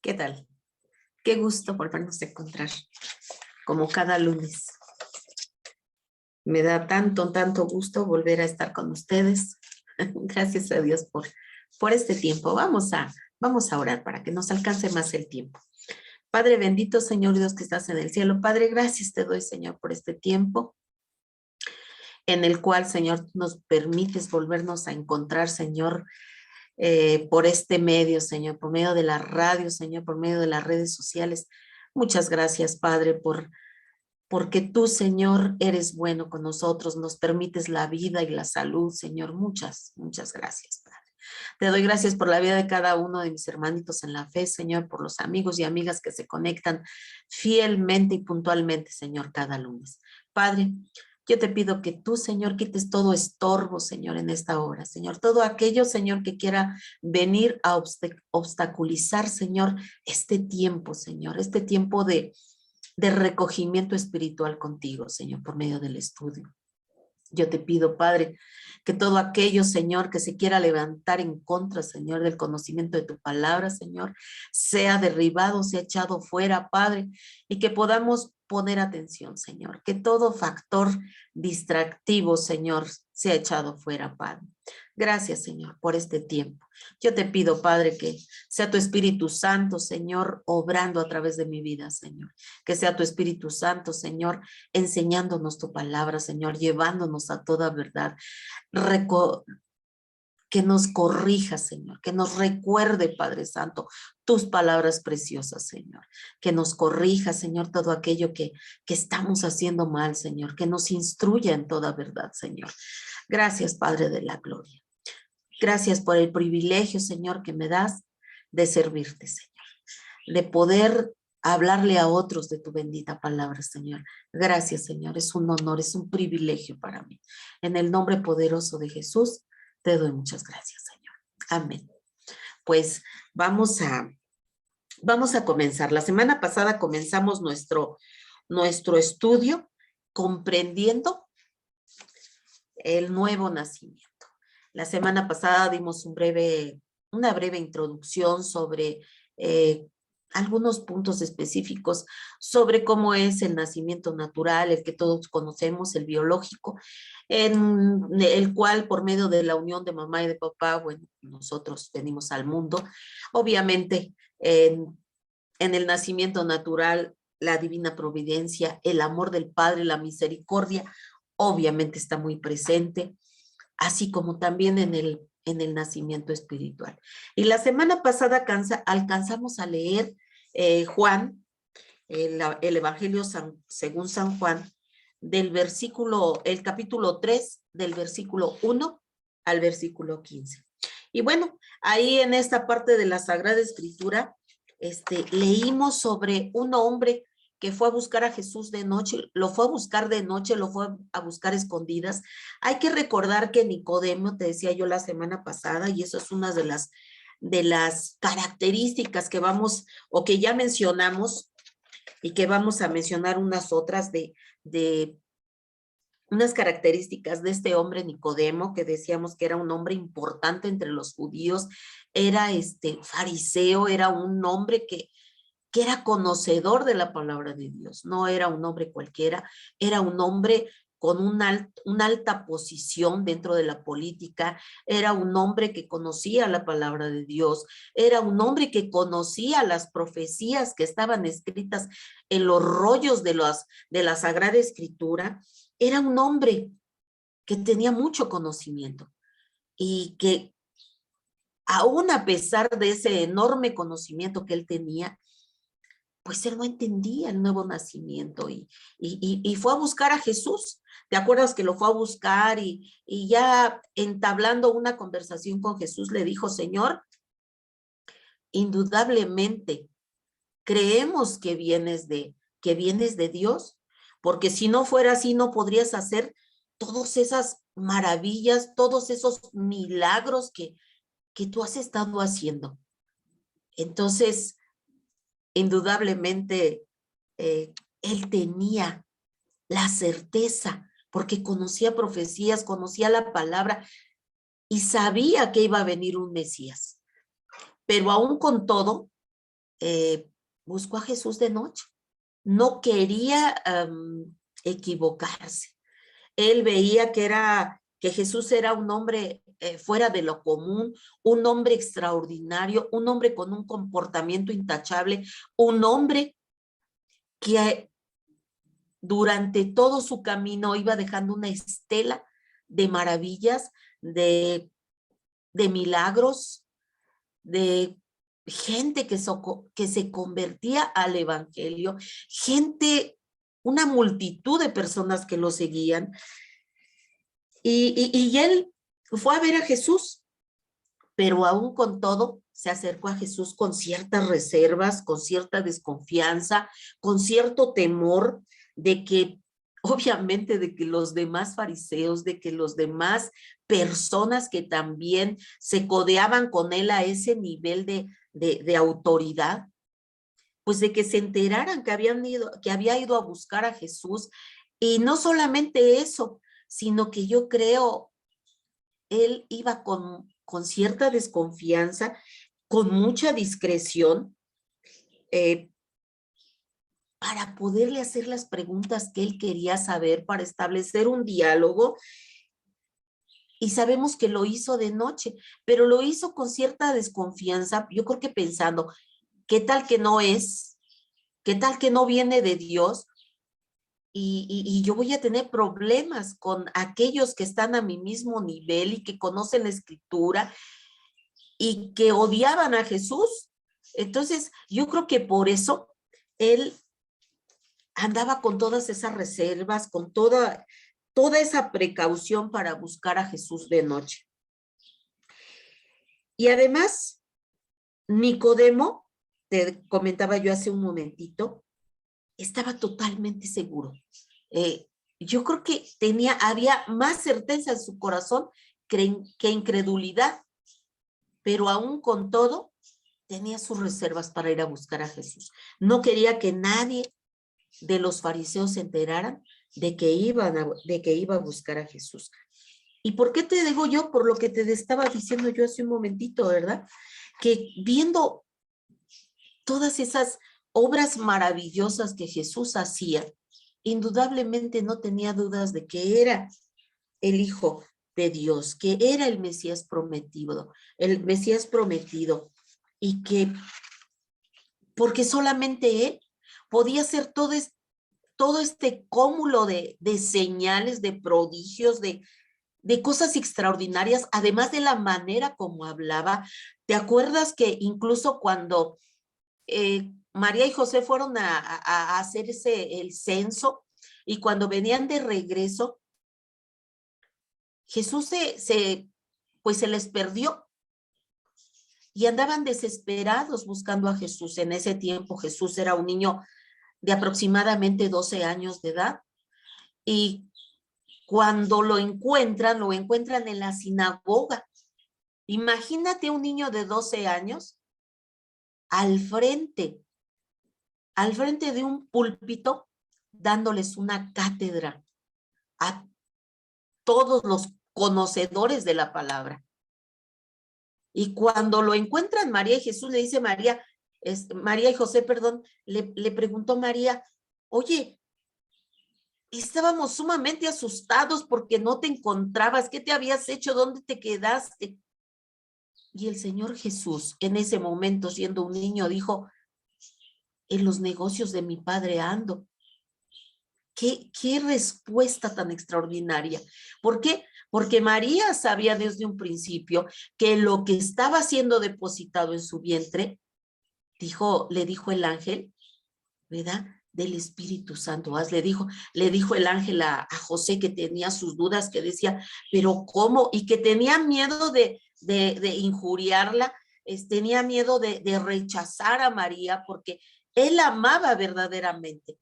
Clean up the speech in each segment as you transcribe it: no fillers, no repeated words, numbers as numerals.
¿Qué tal? Qué gusto volvernos a encontrar, como cada lunes. Me da tanto gusto volver a estar con ustedes. Gracias a Dios por este tiempo. Vamos a orar para que nos alcance más el tiempo. Padre bendito, Señor Dios que estás en el cielo. Padre, gracias te doy, Señor, por este tiempo en el cual, Señor, nos permites volvernos a encontrar, Señor, por este medio, Señor, por medio de la radio, Señor, por medio de las redes sociales. Muchas gracias, Padre, porque tú, Señor, eres bueno con nosotros, nos permites la vida y la salud, Señor. Muchas gracias, Padre. Te doy gracias por la vida de cada uno de mis hermanitos en la fe, Señor, por los amigos y amigas que se conectan fielmente y puntualmente, Señor, cada lunes. Padre, yo te pido que tú, Señor, quites todo estorbo, Señor, en esta hora, Señor. Todo aquello, Señor, que quiera venir a obstaculizar, Señor, este tiempo, Señor, este tiempo de recogimiento espiritual contigo, Señor, por medio del estudio. Yo te pido, Padre, que todo aquello, Señor, que se quiera levantar en contra, Señor, del conocimiento de tu palabra, Señor, sea derribado, sea echado fuera, Padre, y que podamos poner atención, Señor, que todo factor distractivo, Señor, sea echado fuera, Padre. Gracias, Señor, por este tiempo. Yo te pido, Padre, que sea tu Espíritu Santo, Señor, obrando a través de mi vida, Señor. Que sea tu Espíritu Santo, Señor, enseñándonos tu palabra, Señor, llevándonos a toda verdad. Que nos corrija, Señor, que nos recuerde, Padre Santo, tus palabras preciosas, Señor. Que nos corrija, Señor, todo aquello que estamos haciendo mal, Señor. Que nos instruya en toda verdad, Señor. Gracias, Padre de la gloria. Gracias por el privilegio, Señor, que me das de servirte, Señor. De poder hablarle a otros de tu bendita palabra, Señor. Gracias, Señor. Es un honor, es un privilegio para mí. En el nombre poderoso de Jesús, te doy muchas gracias, Señor. Amén. Pues vamos a comenzar. La semana pasada comenzamos nuestro estudio comprendiendo el nuevo nacimiento. La semana pasada dimos una breve introducción sobre algunos puntos específicos sobre cómo es el nacimiento natural, el que todos conocemos, el biológico, en el cual por medio de la unión de mamá y de papá, bueno, nosotros venimos al mundo. Obviamente, en el nacimiento natural, la divina providencia, el amor del Padre, la misericordia, obviamente está muy presente, así como también en el nacimiento espiritual. Y la semana pasada alcanzamos a leer Juan, el Evangelio según San Juan, el capítulo 3, del versículo 1 al versículo 15. Y bueno, ahí en esta parte de la Sagrada Escritura, leímos sobre un hombre que fue a buscar a Jesús de noche, lo fue a buscar de noche, lo fue a buscar escondidas. Hay que recordar que Nicodemo, te decía yo la semana pasada, y eso es una de las características que vamos, o que ya mencionamos, y que vamos a mencionar unas otras de unas características de este hombre Nicodemo, que decíamos que era un hombre importante entre los judíos, era fariseo, era un hombre que era conocedor de la palabra de Dios, no era un hombre cualquiera, era un hombre con una alta posición dentro de la política, era un hombre que conocía la palabra de Dios, era un hombre que conocía las profecías que estaban escritas en los rollos de la Sagrada Escritura, era un hombre que tenía mucho conocimiento y que aún a pesar de ese enorme conocimiento que él tenía, pues él no entendía el nuevo nacimiento y fue a buscar a Jesús. ¿Te acuerdas que lo fue a buscar y ya entablando una conversación con Jesús le dijo, Señor, indudablemente creemos que vienes de Dios, porque si no fuera así no podrías hacer todas esas maravillas, todos esos milagros que tú has estado haciendo. Entonces, indudablemente, él tenía la certeza, porque conocía profecías, conocía la palabra y sabía que iba a venir un Mesías. Pero aún con todo, buscó a Jesús de noche. No quería equivocarse. Él veía que Jesús era un hombre fuera de lo común, un hombre extraordinario, un hombre con un comportamiento intachable, un hombre que durante todo su camino iba dejando una estela de maravillas, de milagros, de gente que se convertía al evangelio, gente, una multitud de personas que lo seguían. Y él fue a ver a Jesús, pero aún con todo se acercó a Jesús con ciertas reservas, con cierta desconfianza, con cierto temor de que, obviamente, de que los demás fariseos, de que los demás personas que también se codeaban con él a ese nivel de autoridad, pues de que se enteraran que había ido a buscar a Jesús. Y no solamente eso, sino que yo creo él iba con cierta desconfianza, con mucha discreción, eh, para poderle hacer las preguntas que él quería saber, para establecer un diálogo. Y sabemos que lo hizo de noche, pero lo hizo con cierta desconfianza, yo creo que pensando, ¿qué tal que no es? ¿Qué tal que no viene de Dios? Y yo voy a tener problemas con aquellos que están a mi mismo nivel y que conocen la escritura y que odiaban a Jesús. Entonces, yo creo que por eso él andaba con todas esas reservas, con toda esa precaución para buscar a Jesús de noche. Y además, Nicodemo, te comentaba yo hace un momentito, estaba totalmente seguro. Yo creo que había más certeza en su corazón que incredulidad, pero aún con todo, tenía sus reservas para ir a buscar a Jesús. No quería que nadie de los fariseos se enteraran de que iba a buscar a Jesús. ¿Y por qué te digo yo? Por lo que te estaba diciendo yo hace un momentito, ¿verdad? Que viendo todas esas obras maravillosas que Jesús hacía, indudablemente no tenía dudas de que era el Hijo de Dios, que era el Mesías prometido, y que porque solamente él podía hacer todo este cúmulo de señales, de prodigios, de cosas extraordinarias, además de la manera como hablaba. ¿Te acuerdas que incluso cuando María y José fueron a hacer el censo y cuando venían de regreso, Jesús pues se les perdió y andaban desesperados buscando a Jesús? En ese tiempo Jesús era un niño de aproximadamente 12 años de edad, y cuando lo encuentran en la sinagoga. Imagínate un niño de 12 años al frente de un púlpito, dándoles una cátedra a todos los conocedores de la palabra. Y cuando lo encuentran María y Jesús, le dice María y José, perdón, le preguntó María, oye, estábamos sumamente asustados porque no te encontrabas, ¿qué te habías hecho? ¿Dónde te quedaste? Y el Señor Jesús, en ese momento, siendo un niño, dijo, en los negocios de mi padre ando. ¿Qué respuesta tan extraordinaria? ¿Por qué? Porque María sabía desde un principio que lo que estaba siendo depositado en su vientre, le dijo el ángel, ¿verdad? Del Espíritu Santo. Le dijo el ángel a José, que tenía sus dudas, que decía, pero ¿cómo? Y que tenía miedo de injuriarla, tenía miedo de rechazar a María, porque él amaba verdaderamente,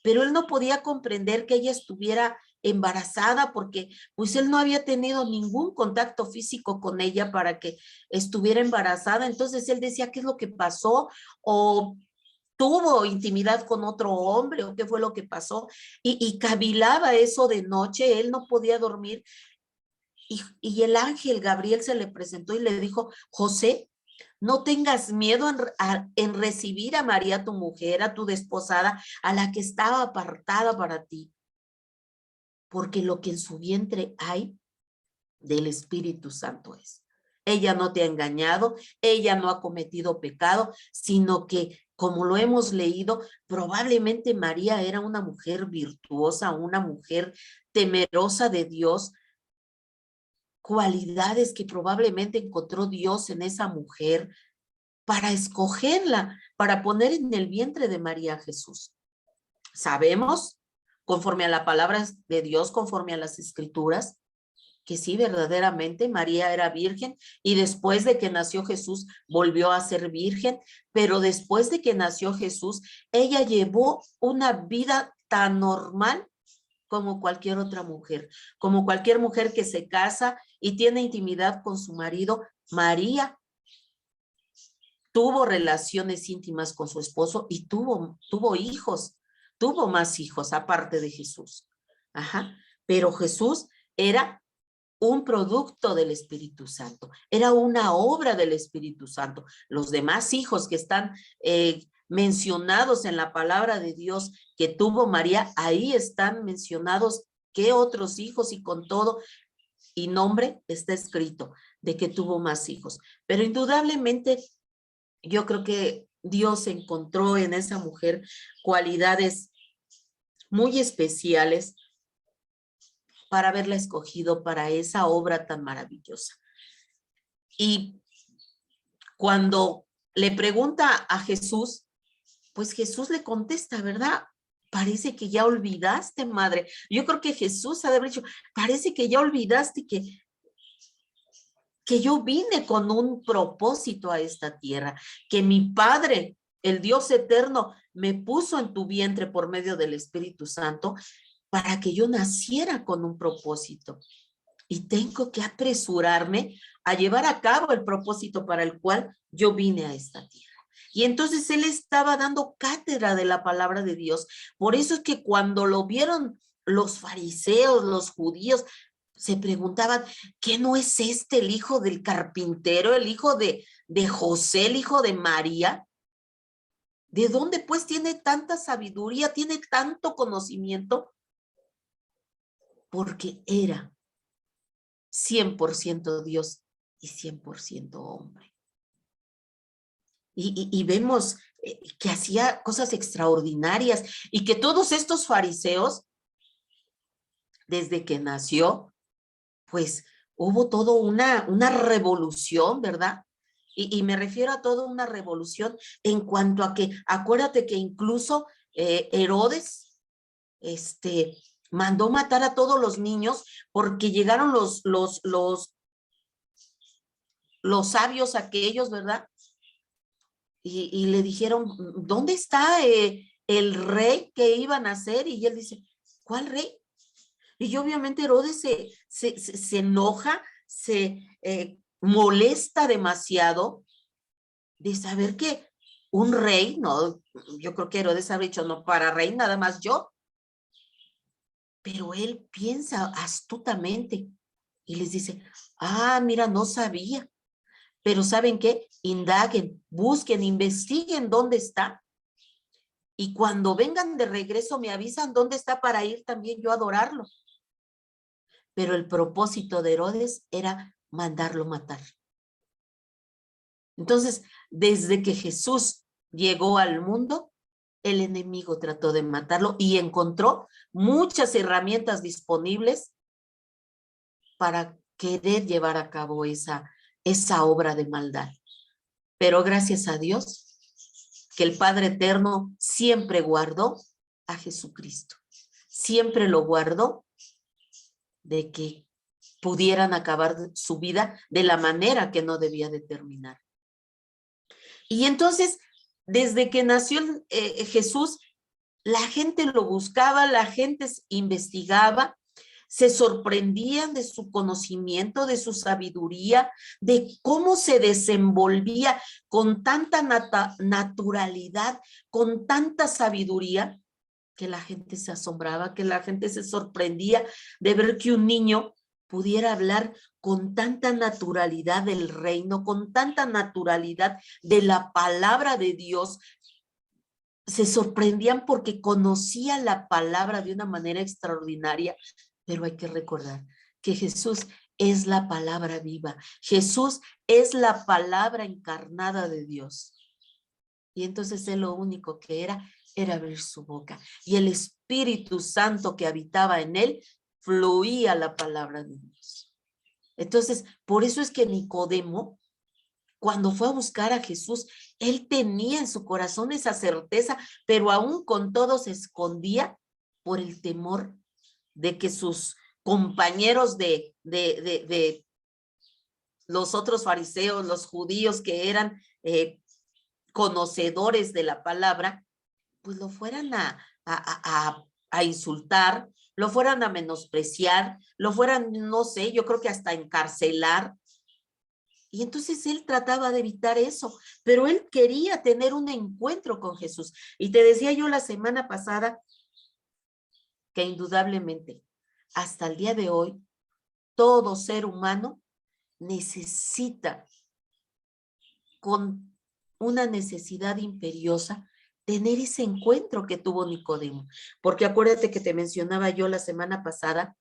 pero él no podía comprender que ella estuviera embarazada, porque pues él no había tenido ningún contacto físico con ella para que estuviera embarazada. Entonces él decía, ¿qué es lo que pasó? O tuvo intimidad con otro hombre, o qué fue lo que pasó, y cavilaba eso de noche, él no podía dormir, y el ángel Gabriel se le presentó y le dijo, José, No tengas miedo en recibir a María, tu mujer, a tu desposada, a la que estaba apartada para ti, porque lo que en su vientre hay del Espíritu Santo es. Ella no te ha engañado, ella no ha cometido pecado, sino que, como lo hemos leído, probablemente María era una mujer virtuosa, una mujer temerosa de Dios, cualidades que probablemente encontró Dios en esa mujer para escogerla, para poner en el vientre de María Jesús. Sabemos, conforme a la palabra de Dios, conforme a las Escrituras, que sí, verdaderamente María era virgen y después de que nació Jesús volvió a ser virgen, pero después de que nació Jesús, ella llevó una vida tan normal como cualquier otra mujer, como cualquier mujer que se casa y tiene intimidad con su marido. María tuvo relaciones íntimas con su esposo y tuvo hijos, tuvo más hijos aparte de Jesús. Ajá. Pero Jesús era un producto del Espíritu Santo, era una obra del Espíritu Santo. Los demás hijos que están mencionados en la palabra de Dios que tuvo María, ahí están mencionados qué otros hijos y con todo y nombre está escrito de que tuvo más hijos. Pero indudablemente yo creo que Dios encontró en esa mujer cualidades muy especiales para haberla escogido para esa obra tan maravillosa. Y cuando le pregunta a Jesús, pues Jesús le contesta, ¿verdad? Parece que ya olvidaste, madre. Yo creo que Jesús ha de haber dicho, parece que ya olvidaste que yo vine con un propósito a esta tierra, que mi Padre, el Dios eterno, me puso en tu vientre por medio del Espíritu Santo para que yo naciera con un propósito. Y tengo que apresurarme a llevar a cabo el propósito para el cual yo vine a esta tierra. Y entonces él estaba dando cátedra de la palabra de Dios. Por eso es que cuando lo vieron los fariseos, los judíos, se preguntaban, ¿qué no es este el hijo del carpintero, el hijo de José, el hijo de María? ¿De dónde pues tiene tanta sabiduría, tiene tanto conocimiento? Porque era 100% Dios y 100% hombre. Y vemos que hacía cosas extraordinarias y que todos estos fariseos, desde que nació, pues hubo todo una revolución, ¿verdad? Y me refiero a toda una revolución en cuanto a que, acuérdate que incluso Herodes, mandó matar a todos los niños porque llegaron los sabios aquellos, ¿verdad? Y le dijeron, ¿dónde está el rey que iban a hacer? Y él dice, ¿cuál rey? Y obviamente Herodes se enoja, se molesta demasiado de saber que un rey, no, yo creo que Herodes habría dicho, no, para rey nada más yo. Pero él piensa astutamente y les dice, mira, no sabía. Pero ¿saben qué? Indaguen, busquen, investiguen dónde está. Y cuando vengan de regreso me avisan dónde está para ir también yo a adorarlo. Pero el propósito de Herodes era mandarlo matar. Entonces, desde que Jesús llegó al mundo, el enemigo trató de matarlo y encontró muchas herramientas disponibles para querer llevar a cabo esa obra de maldad. Pero gracias a Dios, que el Padre Eterno siempre guardó a Jesucristo. Siempre lo guardó de que pudieran acabar su vida de la manera que no debía de terminar. Y entonces, desde que nació Jesús, la gente lo buscaba, la gente investigaba, se sorprendían de su conocimiento, de su sabiduría, de cómo se desenvolvía con tanta naturalidad, con tanta sabiduría, que la gente se asombraba, que la gente se sorprendía de ver que un niño pudiera hablar con tanta naturalidad del reino, con tanta naturalidad de la palabra de Dios. Se sorprendían porque conocía la palabra de una manera extraordinaria, pero hay que recordar que Jesús es la palabra viva. Jesús es la palabra encarnada de Dios. Y entonces él lo único que era abrir su boca. Y el Espíritu Santo que habitaba en él, fluía la palabra de Dios. Entonces, por eso es que Nicodemo, cuando fue a buscar a Jesús, él tenía en su corazón esa certeza, pero aún con todo se escondía por el temor de que sus compañeros de los otros fariseos, los judíos que eran conocedores de la palabra, pues lo fueran a insultar, lo fueran a menospreciar, lo fueran, no sé, yo creo que hasta encarcelar. Y entonces él trataba de evitar eso, pero él quería tener un encuentro con Jesús. Y te decía yo la semana pasada que indudablemente hasta el día de hoy todo ser humano necesita, con una necesidad imperiosa, tener ese encuentro que tuvo Nicodemo. Porque acuérdate que te mencionaba yo la semana pasada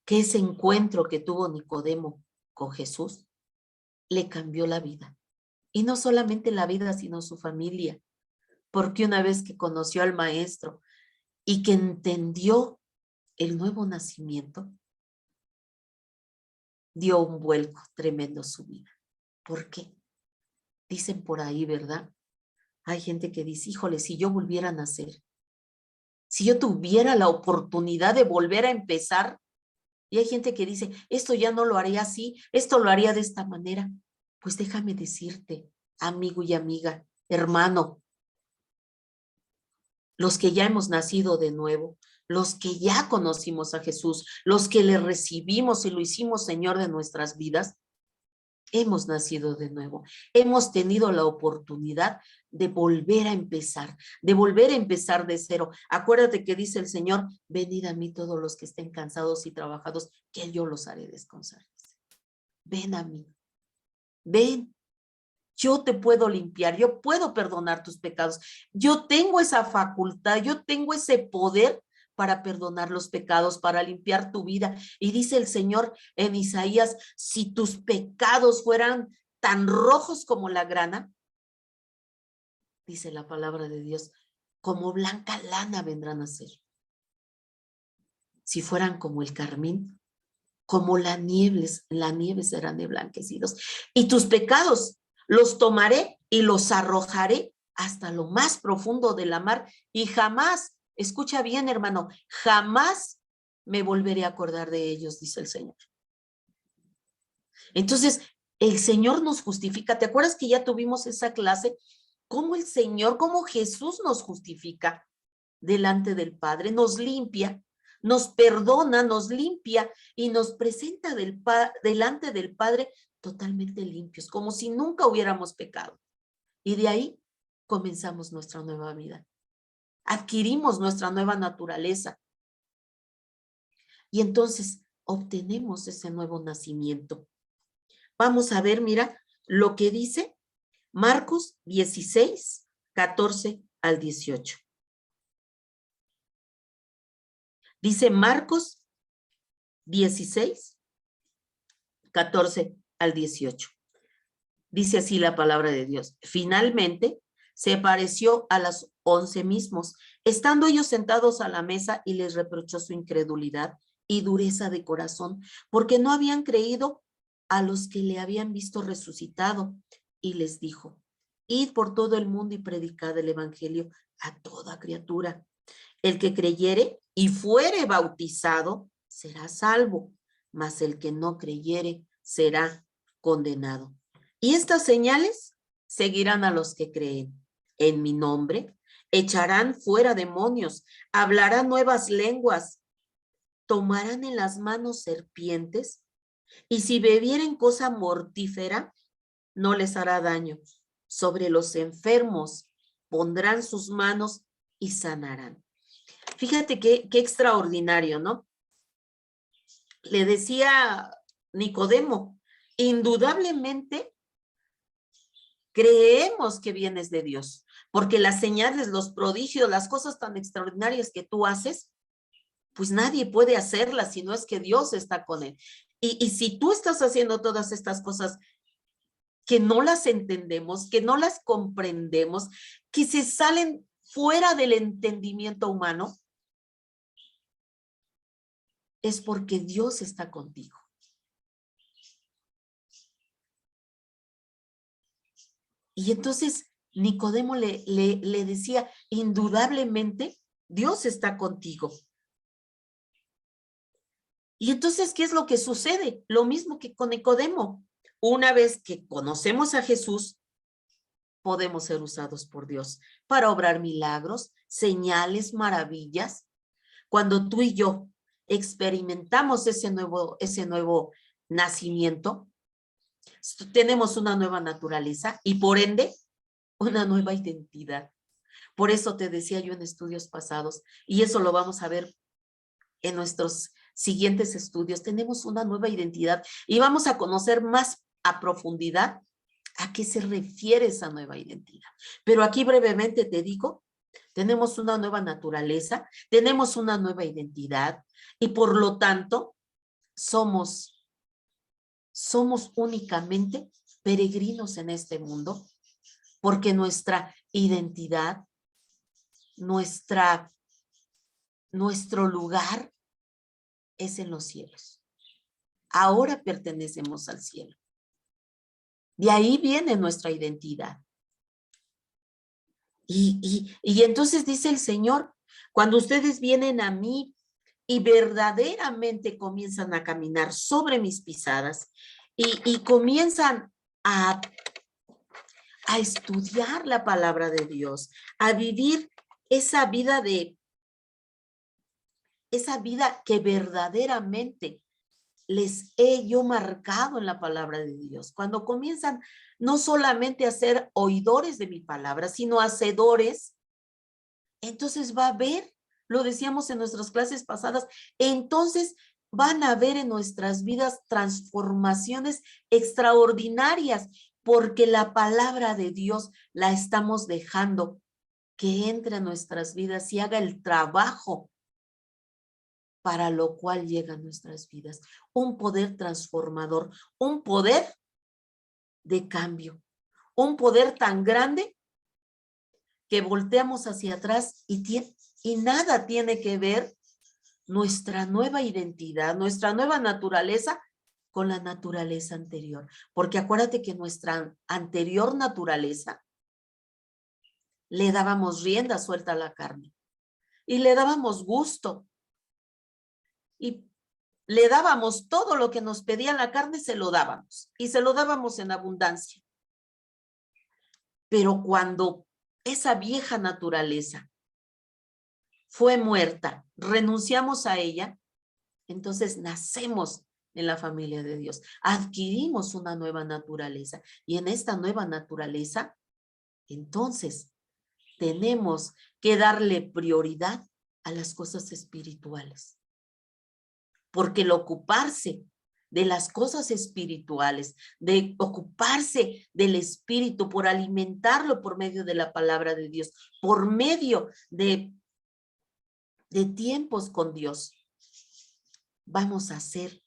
que ese encuentro que tuvo Nicodemo con Jesús le cambió la vida. Y no solamente la vida, sino su familia. Porque una vez que conoció al maestro y que entendió el nuevo nacimiento, dio un vuelco tremendo a su vida. ¿Por qué? Dicen por ahí, ¿verdad? Hay gente que dice, híjole, si yo volviera a nacer, si yo tuviera la oportunidad de volver a empezar, y hay gente que dice, esto ya no lo haría así, esto lo haría de esta manera. Pues déjame decirte, amigo y amiga, hermano, los que ya hemos nacido de nuevo, los que ya conocimos a Jesús, los que le recibimos y lo hicimos Señor de nuestras vidas, hemos nacido de nuevo, hemos tenido la oportunidad de volver a empezar, de cero. Acuérdate que dice el Señor, venid a mí todos los que estén cansados y trabajados, que yo los haré descansar. Ven a mí, ven. Yo te puedo limpiar, yo puedo perdonar tus pecados. Yo tengo esa facultad, yo tengo ese poder para perdonar los pecados, para limpiar tu vida. Y dice el Señor en Isaías, si tus pecados fueran tan rojos como la grana, dice la palabra de Dios, como blanca lana vendrán a ser. Si fueran como el carmín, como la nieve serán emblanquecidos. Y tus pecados los tomaré y los arrojaré hasta lo más profundo de la mar y jamás, escucha bien hermano, jamás me volveré a acordar de ellos, dice el Señor. Entonces, el Señor nos justifica. ¿Te acuerdas que ya tuvimos esa clase? ¿Cómo el Señor, cómo Jesús nos justifica delante del Padre? Nos limpia, nos perdona, nos limpia y nos presenta delante del Padre totalmente limpios, como si nunca hubiéramos pecado. Y de ahí comenzamos nuestra nueva vida. Adquirimos nuestra nueva naturaleza. Y entonces obtenemos ese nuevo nacimiento. Vamos a ver, mira, lo que dice Marcos 16, 14 al 18. Dice Marcos 16, 14 al 18. Dice así la palabra de Dios. Finalmente se apareció a las 11 mismos, estando ellos sentados a la mesa, y les reprochó su incredulidad y dureza de corazón, porque no habían creído a los que le habían visto resucitado. Y les dijo, id por todo el mundo y predicad el evangelio a toda criatura. El que creyere y fuere bautizado será salvo, mas el que no creyere será condenado. Y estas señales seguirán a los que creen. En mi nombre echarán fuera demonios, hablarán nuevas lenguas, tomarán en las manos serpientes, y si bebieren cosa mortífera, no les hará daño. Sobre los enfermos pondrán sus manos y sanarán. Fíjate qué extraordinario, ¿no? le decía Nicodemo, indudablemente creemos que vienes de Dios, porque las señales, los prodigios, las cosas tan extraordinarias que tú haces, pues nadie puede hacerlas si no es que Dios está con él. Y si tú estás haciendo todas estas cosas que no las entendemos, que no las comprendemos, que se salen fuera del entendimiento humano, es porque Dios está contigo. Y entonces Nicodemo le decía, indudablemente Dios está contigo. Y entonces, ¿qué es lo que sucede? Lo mismo que con Nicodemo. Una vez que conocemos a Jesús, podemos ser usados por Dios para obrar milagros, señales, maravillas. Cuando tú y yo experimentamos ese nuevo nacimiento, tenemos una nueva naturaleza y por ende una nueva identidad. Por eso te decía yo en estudios pasados, y eso lo vamos a ver en nuestros siguientes estudios, tenemos una nueva identidad y vamos a conocer más a profundidad a qué se refiere esa nueva identidad. Pero aquí brevemente te digo, tenemos una nueva naturaleza, tenemos una nueva identidad y por lo tanto somos únicamente peregrinos en este mundo porque nuestra identidad, nuestro lugar es en los cielos. Ahora pertenecemos al cielo. De ahí viene nuestra identidad. Y entonces dice el Señor, cuando ustedes vienen a mí y verdaderamente comienzan a caminar sobre mis pisadas y comienzan a estudiar la palabra de Dios, a vivir esa vida que verdaderamente les he yo marcado en la palabra de Dios. Cuando comienzan no solamente a ser oidores de mi palabra, sino hacedores, entonces va a haber, lo decíamos en nuestras clases pasadas, entonces van a haber en nuestras vidas transformaciones extraordinarias, porque la palabra de Dios la estamos dejando que entre a nuestras vidas y haga el trabajo para lo cual llegan nuestras vidas. Un poder transformador, un poder de cambio, un poder tan grande que volteamos hacia atrás y nada tiene que ver nuestra nueva identidad, nuestra nueva naturaleza con la naturaleza anterior. Porque acuérdate que nuestra anterior naturaleza le dábamos rienda suelta a la carne y le dábamos gusto y le dábamos todo lo que nos pedía la carne, se lo dábamos y se lo dábamos en abundancia. Pero cuando esa vieja naturaleza fue muerta, renunciamos a ella, entonces nacemos en la familia de Dios, adquirimos una nueva naturaleza y en esta nueva naturaleza, entonces tenemos que darle prioridad a las cosas espirituales. Porque el ocuparse de las cosas espirituales, de ocuparse del espíritu, por alimentarlo por medio de la palabra de Dios, por medio de tiempos con Dios, vamos a hacer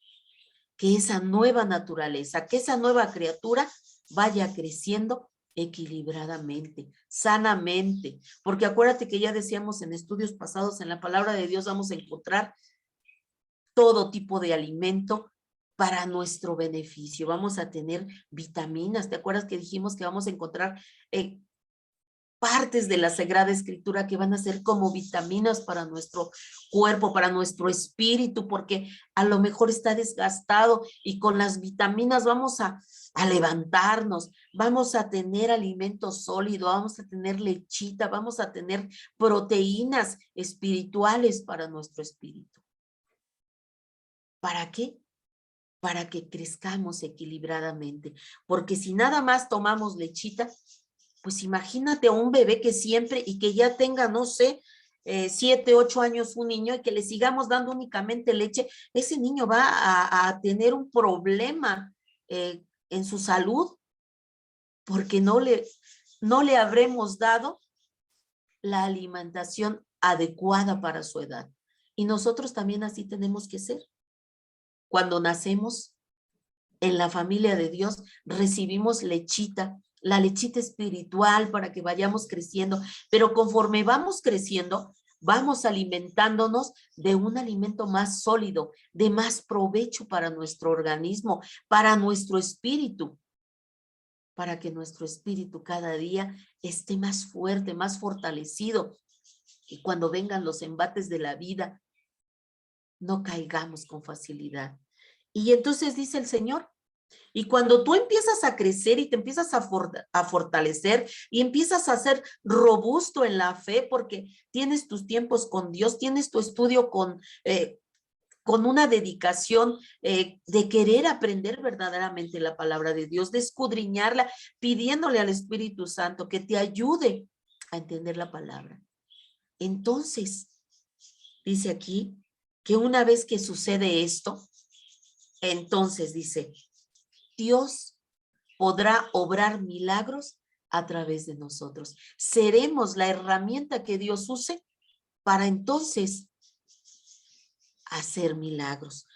que esa nueva naturaleza, que esa nueva criatura vaya creciendo equilibradamente, sanamente, porque acuérdate que ya decíamos en estudios pasados, en la palabra de Dios vamos a encontrar todo tipo de alimento para nuestro beneficio. Vamos a tener vitaminas. ¿Te acuerdas que dijimos que vamos a encontrar partes de la Sagrada Escritura que van a ser como vitaminas para nuestro cuerpo, para nuestro espíritu, porque a lo mejor está desgastado y con las vitaminas vamos a levantarnos, vamos a tener alimento sólido, vamos a tener lechita, vamos a tener proteínas espirituales para nuestro espíritu. ¿Para qué? Para que crezcamos equilibradamente, porque si nada más tomamos lechita, pues imagínate a un bebé que siempre y que ya tenga, no sé, 7, 8 años un niño y que le sigamos dando únicamente leche, ese niño va a tener un problema en su salud porque no le habremos dado la alimentación adecuada para su edad. Y nosotros también así tenemos que ser. Cuando nacemos en la familia de Dios, recibimos lechita, la lechita espiritual para que vayamos creciendo, pero conforme vamos creciendo, vamos alimentándonos de un alimento más sólido, de más provecho para nuestro organismo, para nuestro espíritu, para que nuestro espíritu cada día esté más fuerte, más fortalecido, y cuando vengan los embates de la vida, no caigamos con facilidad. Y entonces dice el Señor, y cuando tú empiezas a crecer y te empiezas a fortalecer y empiezas a ser robusto en la fe porque tienes tus tiempos con Dios, tienes tu estudio con una dedicación de querer aprender verdaderamente la palabra de Dios, de escudriñarla, pidiéndole al Espíritu Santo que te ayude a entender la palabra. Entonces, dice aquí que una vez que sucede esto, entonces dice, Dios podrá obrar milagros a través de nosotros. Seremos la herramienta que Dios use para entonces hacer milagros,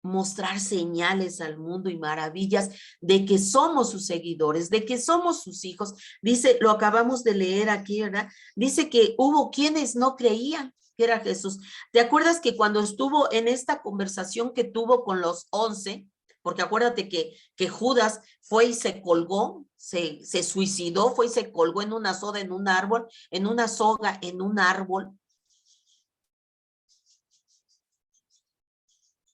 mostrar señales al mundo y maravillas de que somos sus seguidores, de que somos sus hijos. Dice, lo acabamos de leer aquí, ¿verdad? Dice que hubo quienes no creían que era Jesús. ¿Te acuerdas que cuando estuvo en esta conversación que tuvo con los 11, porque acuérdate que Judas fue y se colgó, se suicidó, fue y se colgó en una soga, en un árbol, en una soga, en un árbol,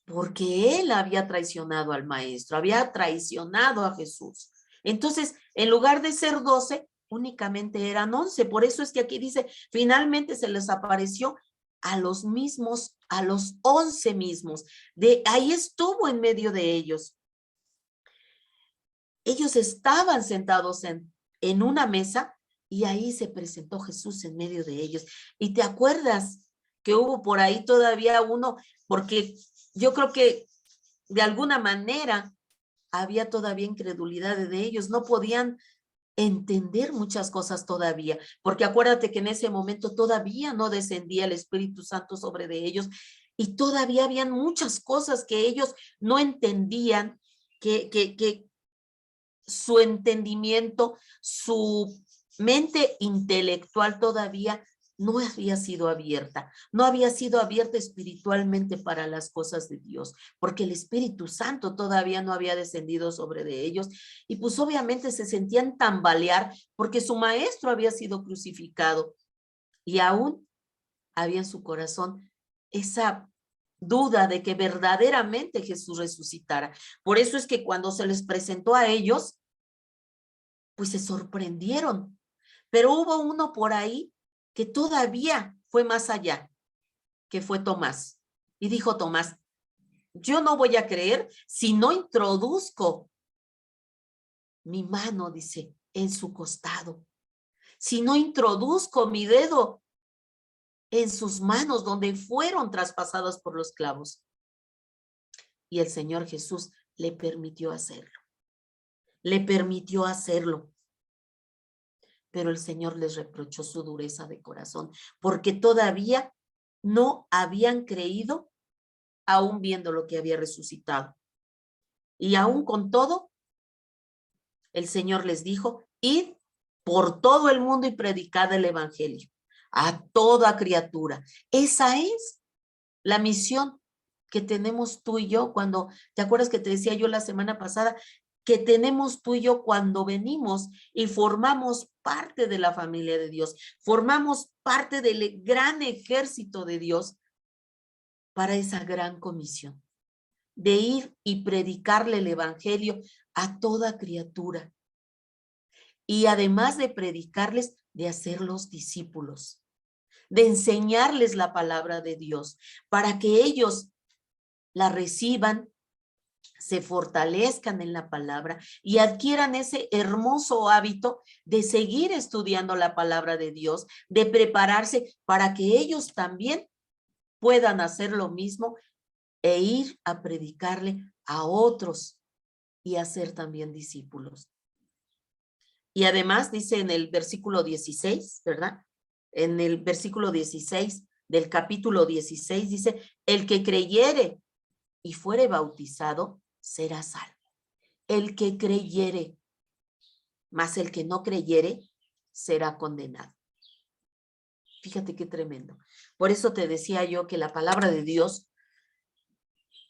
porque él había traicionado al maestro, había traicionado a Jesús. Entonces, en lugar de ser 12, únicamente eran 11. Por eso es que aquí dice, finalmente se les apareció a los mismos, a los 11 mismos. De ahí estuvo en medio de ellos. Ellos estaban sentados en una mesa y ahí se presentó Jesús en medio de ellos. Y te acuerdas que hubo por ahí todavía uno, porque yo creo que de alguna manera había todavía incredulidad de ellos, no podían entender muchas cosas todavía, porque acuérdate que en ese momento todavía no descendía el Espíritu Santo sobre de ellos y todavía habían muchas cosas que ellos no entendían, que su entendimiento, su mente intelectual todavía no había sido abierta, no había sido abierta espiritualmente para las cosas de Dios, porque el Espíritu Santo todavía no había descendido sobre de ellos y pues obviamente se sentían tambalear porque su maestro había sido crucificado y aún había en su corazón esa duda de que verdaderamente Jesús resucitara. Por eso es que cuando se les presentó a ellos, pues se sorprendieron, pero hubo uno por ahí que todavía fue más allá, que fue Tomás. Y dijo Tomás, yo no voy a creer si no introduzco mi mano, dice, en su costado. Si no introduzco mi dedo en sus manos donde fueron traspasadas por los clavos. Y el Señor Jesús le permitió hacerlo. Le permitió hacerlo. Pero el Señor les reprochó su dureza de corazón, porque todavía no habían creído, aún viendo lo que había resucitado. Y aún con todo, el Señor les dijo, id por todo el mundo y predicad el evangelio a toda criatura. Esa es la misión que tenemos tú y yo cuando, ¿te acuerdas que te decía yo la semana pasada? Que tenemos tú y yo cuando venimos y formamos parte de la familia de Dios, formamos parte del gran ejército de Dios para esa gran comisión de ir y predicarle el evangelio a toda criatura. Y además de predicarles, de hacerlos discípulos, de enseñarles la palabra de Dios para que ellos la reciban se fortalezcan en la palabra y adquieran ese hermoso hábito de seguir estudiando la palabra de Dios, de prepararse para que ellos también puedan hacer lo mismo e ir a predicarle a otros y hacer también discípulos. Y además dice en el versículo 16, ¿verdad? En el versículo 16 del capítulo 16 dice, el que creyere y fuere bautizado será salvo. El que creyere, mas el que no creyere será condenado. Fíjate qué tremendo. Por eso te decía yo que la palabra de Dios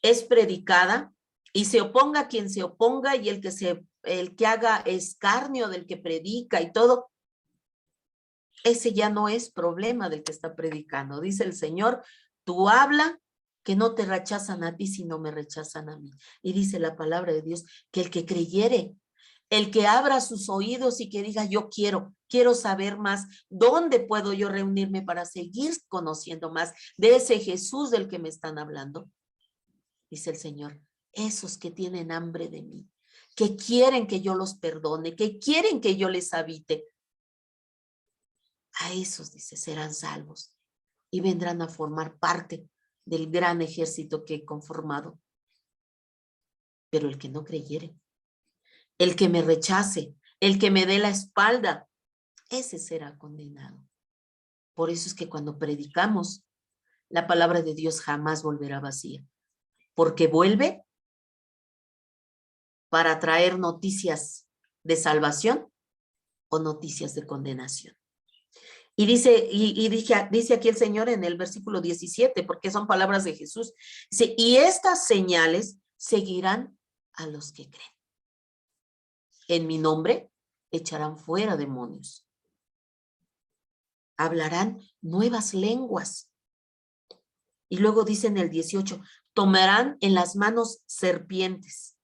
es predicada y se oponga quien se oponga y el que haga escarnio del que predica y todo, ese ya no es problema del que está predicando. Dice el Señor, tú habla que no te rechazan a ti, sino me rechazan a mí. Y dice la palabra de Dios que el que creyere, el que abra sus oídos y que diga, yo quiero saber más, ¿dónde puedo yo reunirme para seguir conociendo más de ese Jesús del que me están hablando? Dice el Señor, esos que tienen hambre de mí, que quieren que yo los perdone, que quieren que yo les habite, a esos, dice, serán salvos y vendrán a formar parte del gran ejército que he conformado. Pero el que no creyere, el que me rechace, el que me dé la espalda, ese será condenado. Por eso es que cuando predicamos, la palabra de Dios jamás volverá vacía, porque vuelve para traer noticias de salvación o noticias de condenación. Y dice aquí el Señor en el versículo 17, porque son palabras de Jesús. Dice, y estas señales seguirán a los que creen. En mi nombre echarán fuera demonios. Hablarán nuevas lenguas. Y luego dice en el 18, tomarán en las manos serpientes.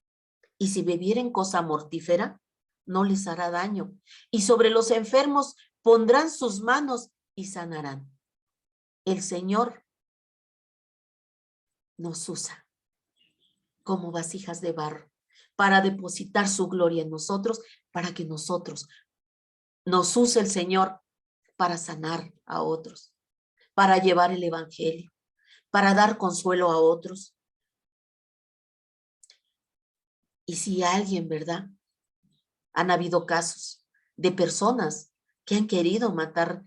Y si bebieren cosa mortífera, no les hará daño. Y sobre los enfermos pondrán sus manos y sanarán. El Señor nos usa como vasijas de barro para depositar su gloria en nosotros, para que nosotros nos use el Señor para sanar a otros, para llevar el evangelio, para dar consuelo a otros. Y si alguien, ¿verdad? Han habido casos de personas que han querido matar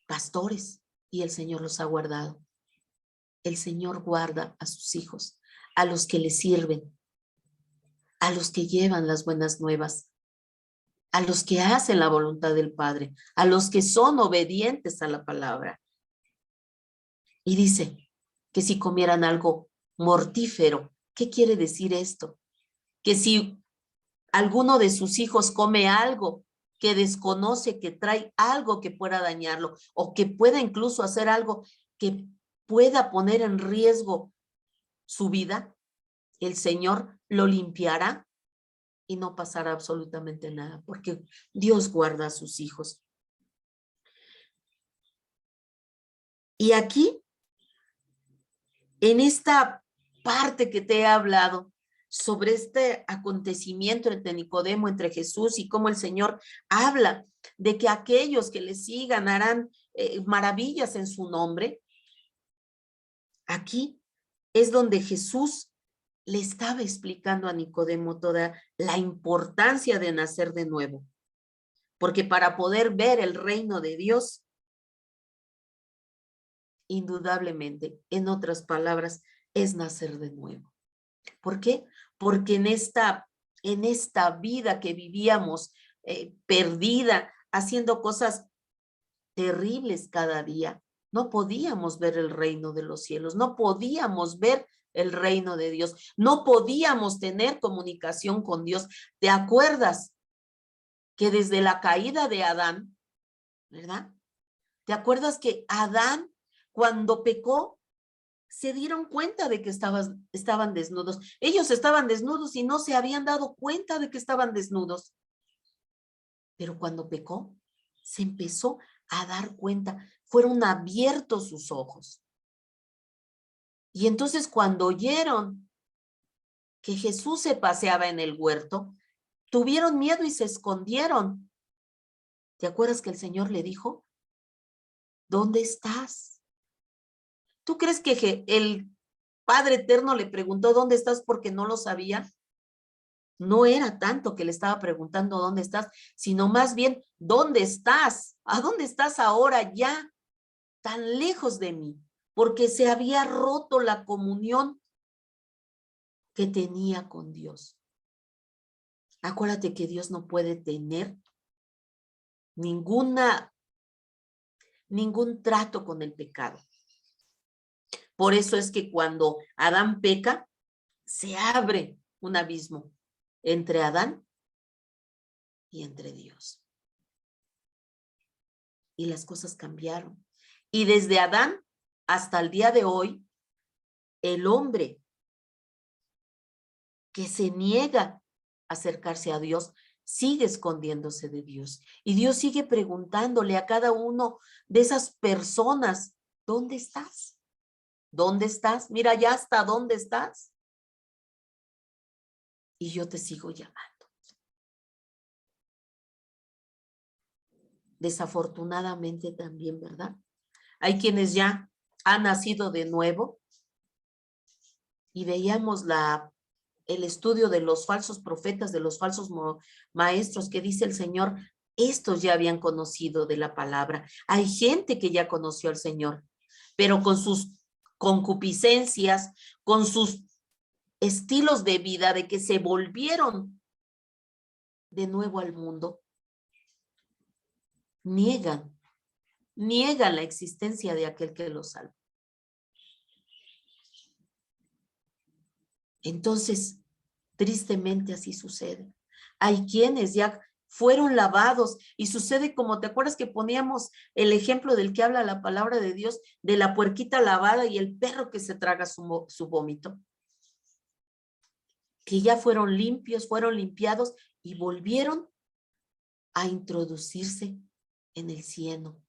pastores y el Señor los ha guardado. El Señor guarda a sus hijos, a los que le sirven, a los que llevan las buenas nuevas, a los que hacen la voluntad del Padre, a los que son obedientes a la palabra. Y dice que si comieran algo mortífero, ¿qué quiere decir esto? Que si alguno de sus hijos come algo que desconoce, que trae algo que pueda dañarlo o que pueda incluso hacer algo que pueda poner en riesgo su vida, el Señor lo limpiará y no pasará absolutamente nada, porque Dios guarda a sus hijos. Y aquí, en esta parte que te he hablado sobre este acontecimiento entre Nicodemo, entre Jesús y cómo el Señor habla de que aquellos que le sigan harán maravillas en su nombre, aquí es donde Jesús le estaba explicando a Nicodemo toda la importancia de nacer de nuevo. Porque para poder ver el reino de Dios, indudablemente, en otras palabras, es nacer de nuevo. ¿Por qué? Porque en esta vida que vivíamos perdida, haciendo cosas terribles cada día, no podíamos ver el reino de los cielos, no podíamos ver el reino de Dios, no podíamos tener comunicación con Dios. ¿Te acuerdas que desde la caída de Adán, ¿verdad? ¿Te acuerdas que Adán, cuando pecó, se dieron cuenta de que estaban desnudos? Ellos estaban desnudos y no se habían dado cuenta de que estaban desnudos. Pero cuando pecó, se empezó a dar cuenta, fueron abiertos sus ojos. Y entonces cuando oyeron que Jesús se paseaba en el huerto, tuvieron miedo y se escondieron. ¿Te acuerdas que el Señor le dijo, ¿dónde estás? ¿Tú crees que el Padre Eterno le preguntó dónde estás porque no lo sabía? No era tanto que le estaba preguntando dónde estás, sino más bien, ¿dónde estás? ¿A dónde estás ahora ya? Tan lejos de mí, porque se había roto la comunión que tenía con Dios. Acuérdate que Dios no puede tener ningún trato con el pecado. Por eso es que cuando Adán peca, se abre un abismo entre Adán y entre Dios. Y las cosas cambiaron. Y desde Adán hasta el día de hoy, el hombre que se niega a acercarse a Dios sigue escondiéndose de Dios. Y Dios sigue preguntándole a cada uno de esas personas, ¿dónde estás? ¿Dónde estás? Mira ya hasta dónde estás. Y yo te sigo llamando. Desafortunadamente también, ¿verdad? Hay quienes ya han nacido de nuevo y veíamos el estudio de los falsos profetas, de los falsos maestros que dice el Señor, estos ya habían conocido de la palabra. Hay gente que ya conoció al Señor, pero con sus concupiscencias, con sus estilos de vida, de que se volvieron de nuevo al mundo, niegan la existencia de aquel que los salva. Entonces, tristemente así sucede. Hay quienes ya fueron lavados y sucede como, ¿te acuerdas que poníamos el ejemplo del que habla la palabra de Dios, de la puerquita lavada y el perro que se traga su vómito? Que ya fueron limpios, fueron limpiados y volvieron a introducirse en el cieno.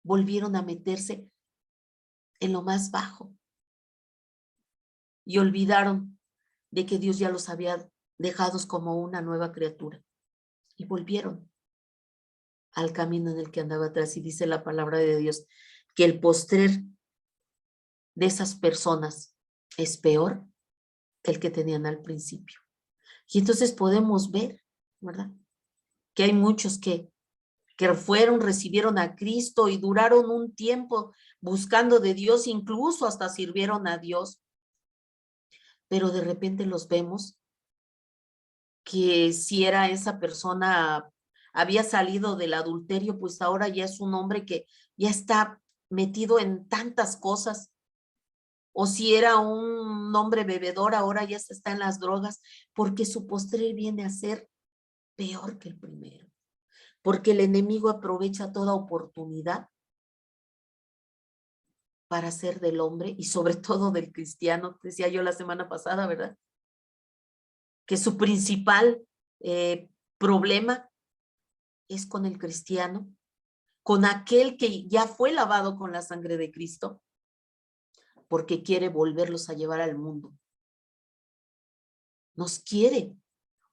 Volvieron a meterse en lo más bajo y olvidaron de que Dios ya los había dejado como una nueva criatura y volvieron al camino en el que andaba atrás. Y dice la palabra de Dios que el postrer de esas personas es peor que el que tenían al principio. Y entonces podemos ver, ¿verdad? Que hay muchos que recibieron a Cristo y duraron un tiempo buscando de Dios, incluso hasta sirvieron a Dios, pero de repente los vemos que si era esa persona, había salido del adulterio, pues ahora ya es un hombre que ya está metido en tantas cosas. O si era un hombre bebedor, ahora ya se está en las drogas, porque su postrer viene a ser peor que el primero. Porque el enemigo aprovecha toda oportunidad para hacer del hombre y sobre todo del cristiano, decía yo la semana pasada, ¿verdad? Que su principal problema es con el cristiano, con aquel que ya fue lavado con la sangre de Cristo, porque quiere volverlos a llevar al mundo. Nos quiere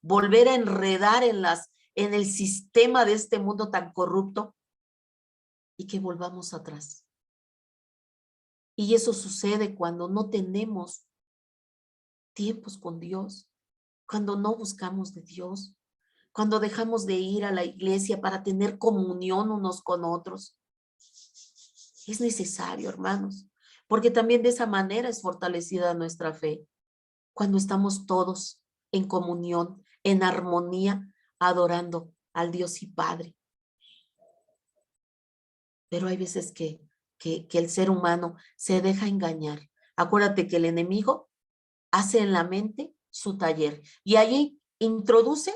volver a enredar en el sistema de este mundo tan corrupto y que volvamos atrás. Y eso sucede cuando no tenemos tiempos con Dios, cuando no buscamos de Dios, cuando dejamos de ir a la iglesia para tener comunión unos con otros. Es necesario, hermanos, porque también de esa manera es fortalecida nuestra fe, cuando estamos todos en comunión, en armonía, adorando al Dios y Padre. Pero hay veces que el ser humano se deja engañar. Acuérdate que el enemigo hace en la mente su taller y allí introduce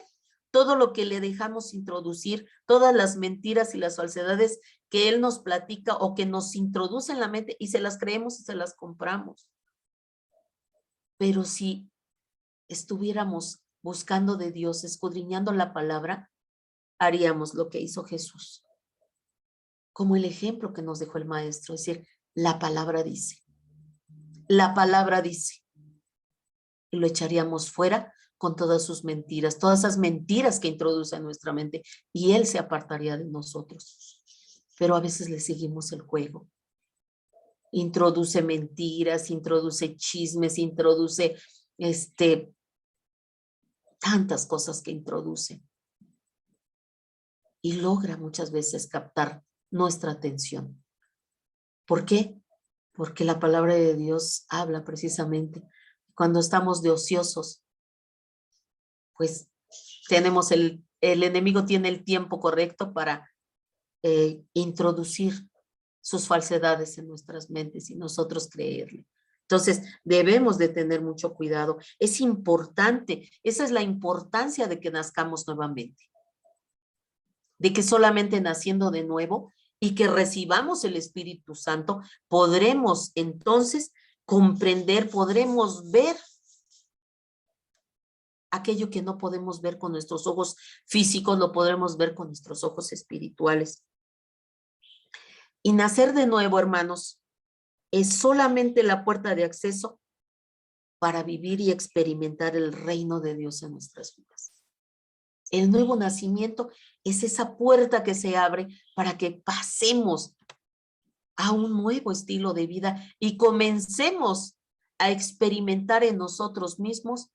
todo lo que le dejamos introducir, todas las mentiras y las falsedades que él nos platica o que nos introduce en la mente y se las creemos y se las compramos. Pero si estuviéramos buscando de Dios, escudriñando la palabra, haríamos lo que hizo Jesús. Como el ejemplo que nos dejó el maestro, es decir, la palabra dice. La palabra dice. y lo echaríamos fuera con todas sus mentiras, todas esas mentiras que introduce en nuestra mente, y Él se apartaría de nosotros. Pero a veces le seguimos el juego. Introduce mentiras, introduce chismes, introduce tantas cosas que introduce. Y logra muchas veces captar nuestra atención. ¿Por qué? Porque la palabra de Dios habla precisamente. Cuando estamos de ociosos, pues tenemos el enemigo tiene el tiempo correcto para introducir sus falsedades en nuestras mentes y nosotros creerle. Entonces, debemos de tener mucho cuidado. Es importante, esa es la importancia de que nazcamos nuevamente. De que solamente naciendo de nuevo y que recibamos el Espíritu Santo, podremos entonces comprender, podremos ver aquello que no podemos ver con nuestros ojos físicos, lo podremos ver con nuestros ojos espirituales. Y nacer de nuevo, hermanos, es solamente la puerta de acceso para vivir y experimentar el reino de Dios en nuestras vidas. El nuevo nacimiento es esa puerta que se abre para que pasemos a un nuevo estilo de vida y comencemos a experimentar en nosotros mismos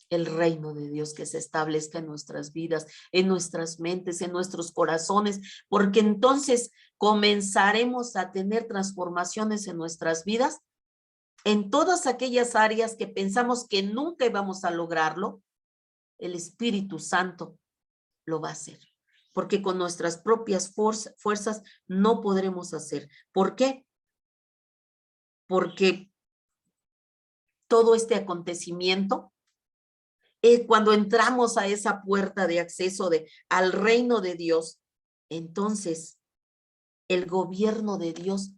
el reino de Dios que se establezca en nuestras vidas, en nuestras mentes, en nuestros corazones, porque entonces comenzaremos a tener transformaciones en nuestras vidas en todas aquellas áreas que pensamos que nunca íbamos a lograrlo. El Espíritu Santo lo va a hacer, porque con nuestras propias fuerzas no podremos hacer. ¿Por qué? Porque todo este acontecimiento, cuando entramos a esa puerta de acceso al reino de Dios, entonces el gobierno de Dios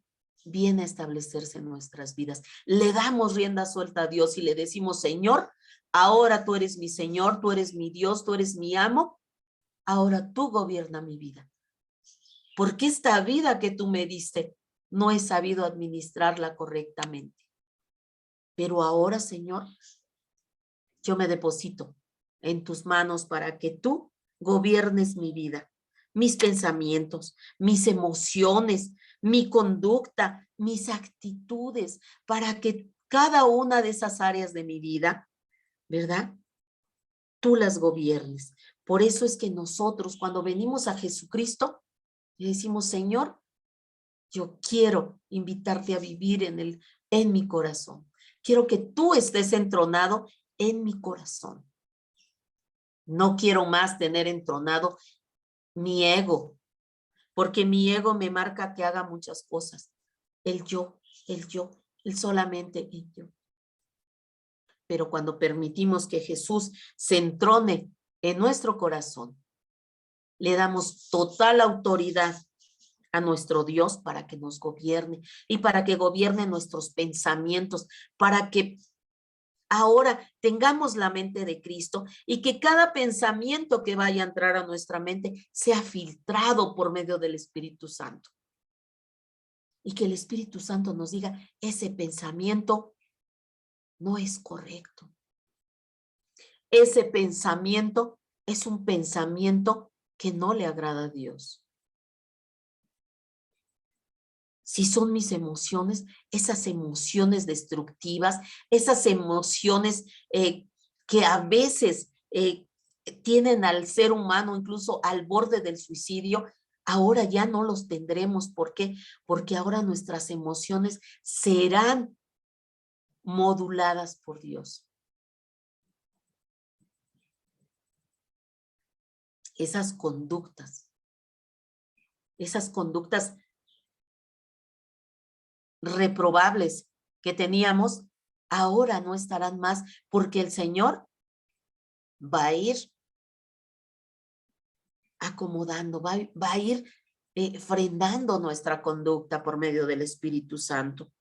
viene a establecerse en nuestras vidas. Le damos rienda suelta a Dios y le decimos, Señor, ahora tú eres mi Señor, tú eres mi Dios, tú eres mi amo, ahora tú gobierna mi vida. Porque esta vida que tú me diste, no he sabido administrarla correctamente. Pero ahora, Señor, yo me deposito en tus manos para que tú gobiernes mi vida, mis pensamientos, mis emociones, mi conducta, mis actitudes, para que cada una de esas áreas de mi vida, ¿verdad? Tú las gobiernes. Por eso es que nosotros cuando venimos a Jesucristo, le decimos, Señor, yo quiero invitarte a vivir en mi corazón. Quiero que tú estés entronado en mi corazón. No quiero más tener entronado mi ego, porque mi ego me marca que haga muchas cosas. El yo, el solamente el yo. Pero cuando permitimos que Jesús se entrone en nuestro corazón, le damos total autoridad a nuestro Dios para que nos gobierne y para que gobierne nuestros pensamientos, para que ahora tengamos la mente de Cristo y que cada pensamiento que vaya a entrar a nuestra mente sea filtrado por medio del Espíritu Santo. Y que el Espíritu Santo nos diga, ese pensamiento no es correcto. Ese pensamiento es un pensamiento que no le agrada a Dios. Si son mis emociones, esas emociones destructivas, esas emociones que a veces tienen al ser humano incluso al borde del suicidio, ahora ya no los tendremos. ¿Por qué? Porque ahora nuestras emociones serán moduladas por Dios. Esas conductas reprobables que teníamos, ahora no estarán más, porque el Señor va a ir acomodando, va a ir frenando nuestra conducta por medio del Espíritu Santo.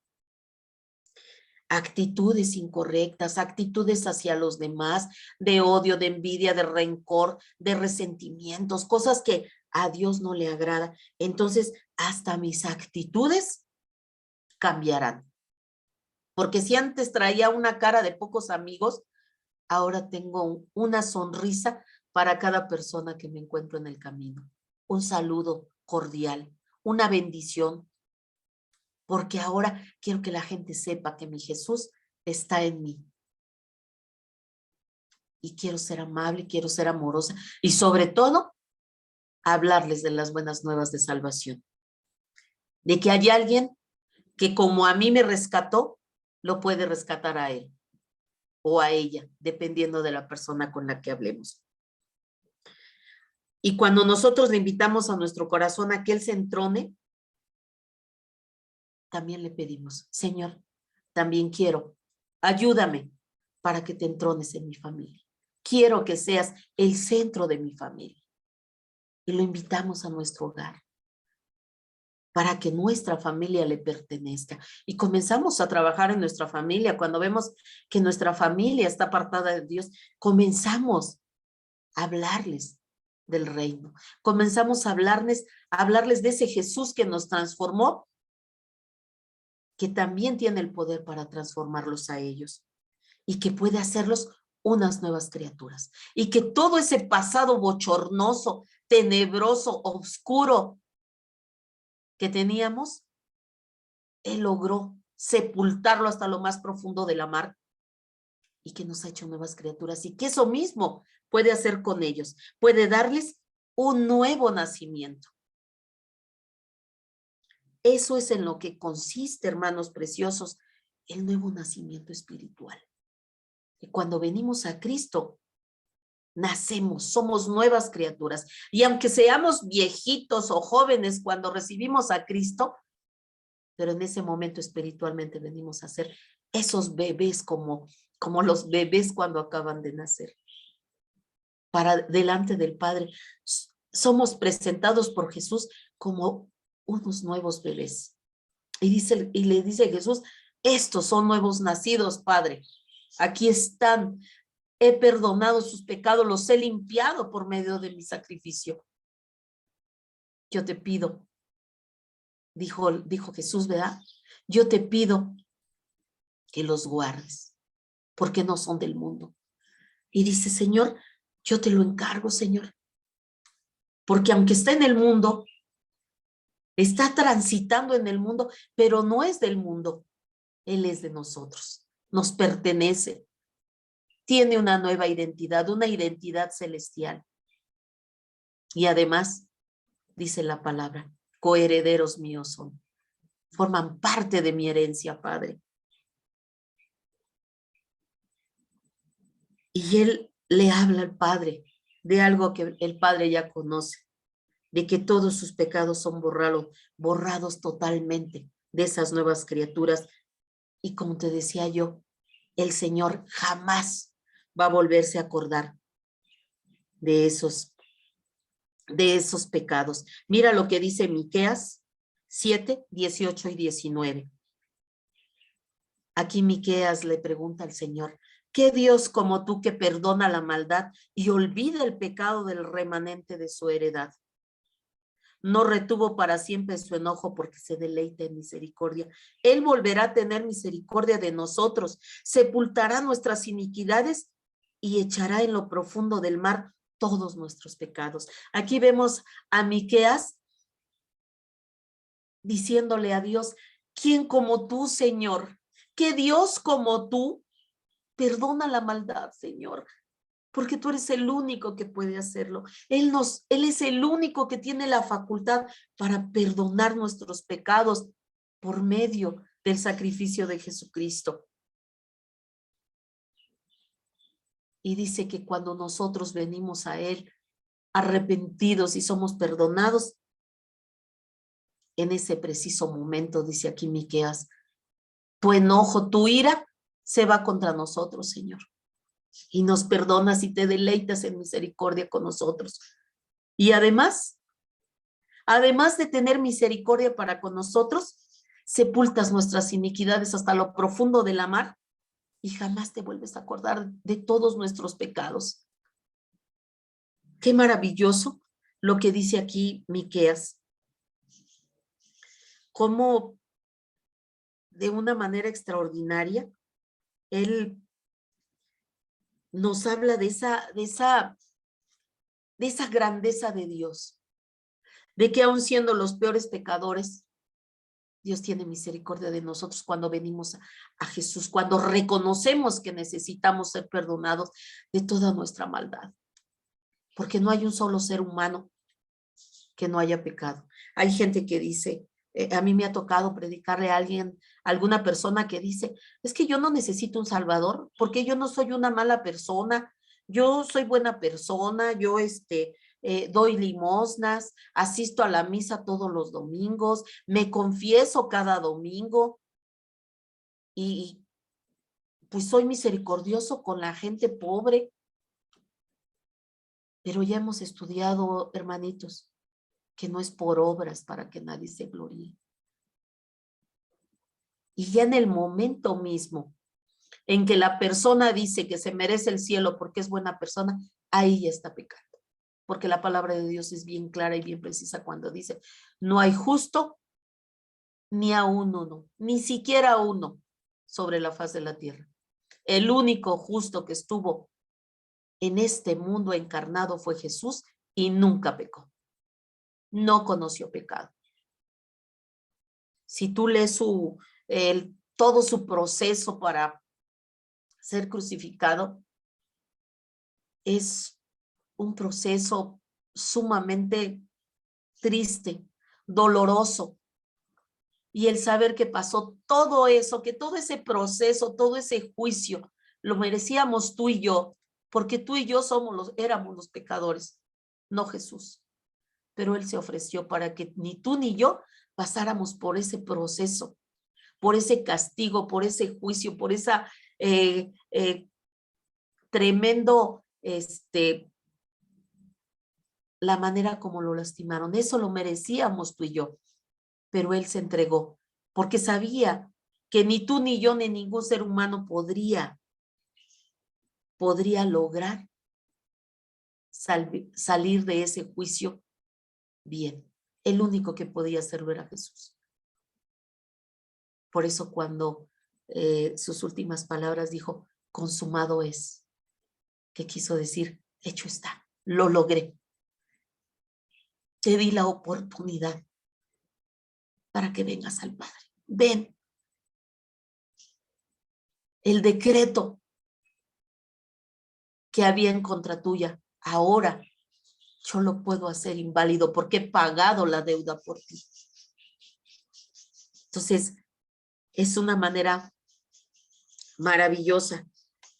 Actitudes incorrectas, actitudes hacia los demás, de odio, de envidia, de rencor, de resentimientos, cosas que a Dios no le agrada. Entonces, hasta mis actitudes cambiarán. Porque si antes traía una cara de pocos amigos, ahora tengo una sonrisa para cada persona que me encuentro en el camino. Un saludo cordial, una bendición, porque ahora quiero que la gente sepa que mi Jesús está en mí. Y quiero ser amable, quiero ser amorosa y sobre todo hablarles de las buenas nuevas de salvación. De que hay alguien que como a mí me rescató, lo puede rescatar a él o a ella, dependiendo de la persona con la que hablemos. Y cuando nosotros le invitamos a nuestro corazón a que él se entrone, también le pedimos, Señor, también quiero, ayúdame para que te entrones en mi familia. Quiero que seas el centro de mi familia. Y lo invitamos a nuestro hogar para que nuestra familia le pertenezca. Y comenzamos a trabajar en nuestra familia. Cuando vemos que nuestra familia está apartada de Dios, comenzamos a hablarles del reino. Comenzamos a hablarles de ese Jesús que nos transformó, que también tiene el poder para transformarlos a ellos y que puede hacerlos unas nuevas criaturas. Y que todo ese pasado bochornoso, tenebroso, oscuro que teníamos, Él logró sepultarlo hasta lo más profundo de la mar y que nos ha hecho nuevas criaturas y que eso mismo puede hacer con ellos, puede darles un nuevo nacimiento. Eso es en lo que consiste, hermanos preciosos, el nuevo nacimiento espiritual. Que cuando venimos a Cristo, nacemos, somos nuevas criaturas. Y aunque seamos viejitos o jóvenes cuando recibimos a Cristo, pero en ese momento espiritualmente venimos a ser esos bebés como los bebés cuando acaban de nacer. Para delante del Padre, somos presentados por Jesús como unos nuevos bebés. Y le dice Jesús, estos son nuevos nacidos, Padre. Aquí están. He perdonado sus pecados, los he limpiado por medio de mi sacrificio. Yo te pido, dijo Jesús, ¿verdad? Yo te pido que los guardes, porque no son del mundo. Y dice, Señor, yo te lo encargo, Señor. Porque aunque está en el mundo, está transitando en el mundo, pero no es del mundo. Él es de nosotros, nos pertenece. Tiene una nueva identidad, una identidad celestial. Y además, dice la palabra, coherederos míos son. Forman parte de mi herencia, Padre. Y él le habla al Padre de algo que el Padre ya conoce, de que todos sus pecados son borrados totalmente de esas nuevas criaturas. Y como te decía yo, el Señor jamás va a volverse a acordar de esos pecados. Mira lo que dice Miqueas 7, 18 y 19. Aquí Miqueas le pregunta al Señor, ¿qué Dios como tú que perdona la maldad y olvida el pecado del remanente de su heredad? No retuvo para siempre su enojo porque se deleita en misericordia. Él volverá a tener misericordia de nosotros, sepultará nuestras iniquidades y echará en lo profundo del mar todos nuestros pecados. Aquí vemos a Miqueas diciéndole a Dios, ¿quién como tú, Señor? ¿Qué Dios como tú perdona la maldad, Señor? Porque tú eres el único que puede hacerlo. Él es el único que tiene la facultad para perdonar nuestros pecados por medio del sacrificio de Jesucristo. Y dice que cuando nosotros venimos a Él arrepentidos y somos perdonados, en ese preciso momento, dice aquí Miqueas, tu enojo, tu ira se va contra nosotros, Señor. Y nos perdonas y te deleitas en misericordia con nosotros. Y además de tener misericordia para con nosotros, sepultas nuestras iniquidades hasta lo profundo de la mar y jamás te vuelves a acordar de todos nuestros pecados. Qué maravilloso lo que dice aquí Miqueas. Cómo de una manera extraordinaria. Él nos habla de esa grandeza de Dios, de que aun siendo los peores pecadores, Dios tiene misericordia de nosotros cuando venimos a Jesús, cuando reconocemos que necesitamos ser perdonados de toda nuestra maldad, porque no hay un solo ser humano que no haya pecado. Hay gente que dice, a mí me ha tocado predicarle a alguien, a alguna persona que dice, es que yo no necesito un salvador, porque yo no soy una mala persona, yo soy buena persona, yo doy limosnas, asisto a la misa todos los domingos, me confieso cada domingo y pues soy misericordioso con la gente pobre. Pero ya hemos estudiado, hermanitos, que no es por obras para que nadie se gloríe. Y ya en el momento mismo en que la persona dice que se merece el cielo porque es buena persona, ahí ya está pecando. Porque la palabra de Dios es bien clara y bien precisa cuando dice, no hay justo ni a uno, ni siquiera uno sobre la faz de la tierra. El único justo que estuvo en este mundo encarnado fue Jesús y nunca pecó. No conoció pecado. Si tú lees todo su proceso para ser crucificado, es un proceso sumamente triste, doloroso. Y el saber que pasó todo eso, que todo ese proceso, todo ese juicio, lo merecíamos tú y yo, porque tú y yo éramos los pecadores, no Jesús. Pero Él se ofreció para que ni tú ni yo pasáramos por ese proceso, por ese castigo, por ese juicio, por esa tremendo, la manera como lo lastimaron. Eso lo merecíamos tú y yo, pero Él se entregó, porque sabía que ni tú ni yo ni ningún ser humano podría lograr salir de ese juicio bien. El único que podía hacerlo era Jesús. Por eso cuando sus últimas palabras dijo, consumado es, que quiso decir, hecho está, lo logré. Te di la oportunidad para que vengas al Padre. Ven. El decreto que había en contra tuya, ahora yo lo puedo hacer inválido porque he pagado la deuda por ti. Entonces, es una manera maravillosa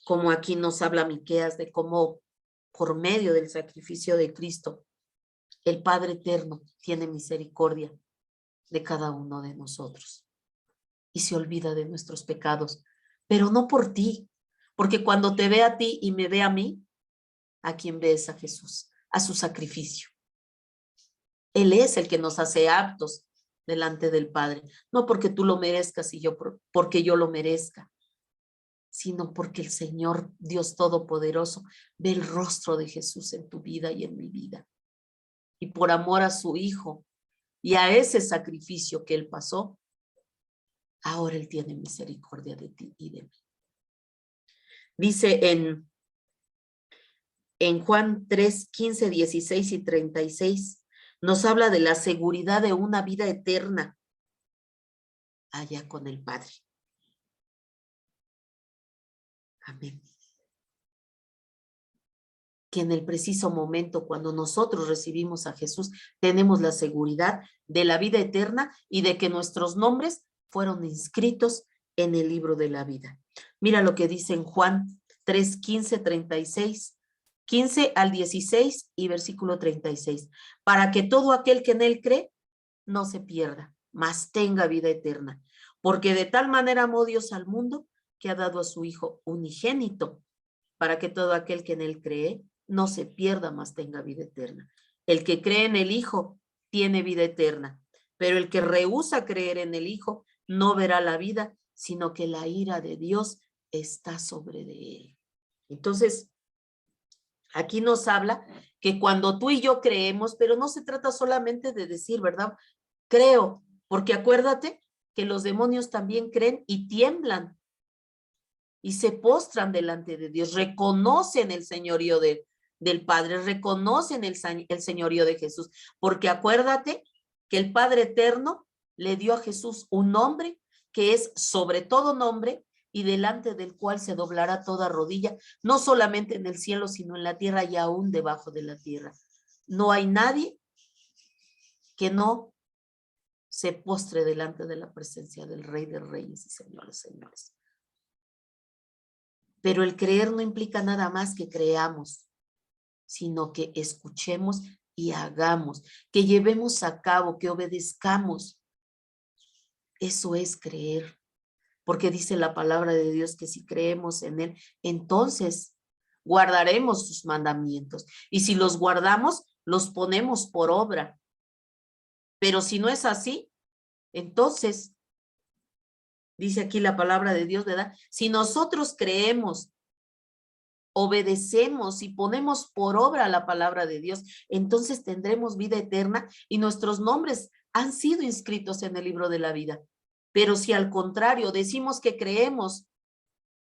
como aquí nos habla Miqueas de cómo por medio del sacrificio de Cristo, el Padre Eterno tiene misericordia de cada uno de nosotros y se olvida de nuestros pecados, pero no por ti, porque cuando te ve a ti y me ve a mí, ¿a quién ves? A Jesús, a su sacrificio. Él es el que nos hace aptos delante del Padre, no porque tú lo merezcas y porque yo lo merezca, sino porque el Señor Dios Todopoderoso ve el rostro de Jesús en tu vida y en mi vida. Y por amor a su Hijo y a ese sacrificio que Él pasó, ahora Él tiene misericordia de ti y de mí. Dice en Juan 3, 15, 16 y 36, nos habla de la seguridad de una vida eterna allá con el Padre. Amén. Que en el preciso momento, cuando nosotros recibimos a Jesús, tenemos la seguridad de la vida eterna y de que nuestros nombres fueron inscritos en el libro de la vida. Mira lo que dice en Juan 3, 15, 36, 15 al 16 y versículo 36. Para que todo aquel que en él cree no se pierda, mas tenga vida eterna. Porque de tal manera amó Dios al mundo que ha dado a su Hijo unigénito, para que todo aquel que en él cree no se pierda, mas tenga vida eterna. El que cree en el Hijo tiene vida eterna, pero el que rehúsa creer en el Hijo no verá la vida, sino que la ira de Dios está sobre de él. Entonces, aquí nos habla que cuando tú y yo creemos, pero no se trata solamente de decir, ¿verdad? Creo, porque acuérdate que los demonios también creen y tiemblan y se postran delante de Dios, reconocen el señorío del Padre, reconocen el señorío de Jesús, porque acuérdate que el Padre Eterno le dio a Jesús un nombre que es sobre todo nombre y delante del cual se doblará toda rodilla, no solamente en el cielo, sino en la tierra y aún debajo de la tierra. No hay nadie que no se postre delante de la presencia del Rey de Reyes y Señores, señores. Pero el creer no implica nada más que creamos, sino que escuchemos y hagamos, que llevemos a cabo, que obedezcamos. Eso es creer, porque dice la palabra de Dios que si creemos en Él, entonces guardaremos sus mandamientos. Y si los guardamos, los ponemos por obra. Pero si no es así, entonces, dice aquí la palabra de Dios, ¿verdad? Si nosotros creemos, obedecemos y ponemos por obra la palabra de Dios, entonces tendremos vida eterna y nuestros nombres han sido inscritos en el libro de la vida. Pero si al contrario decimos que creemos,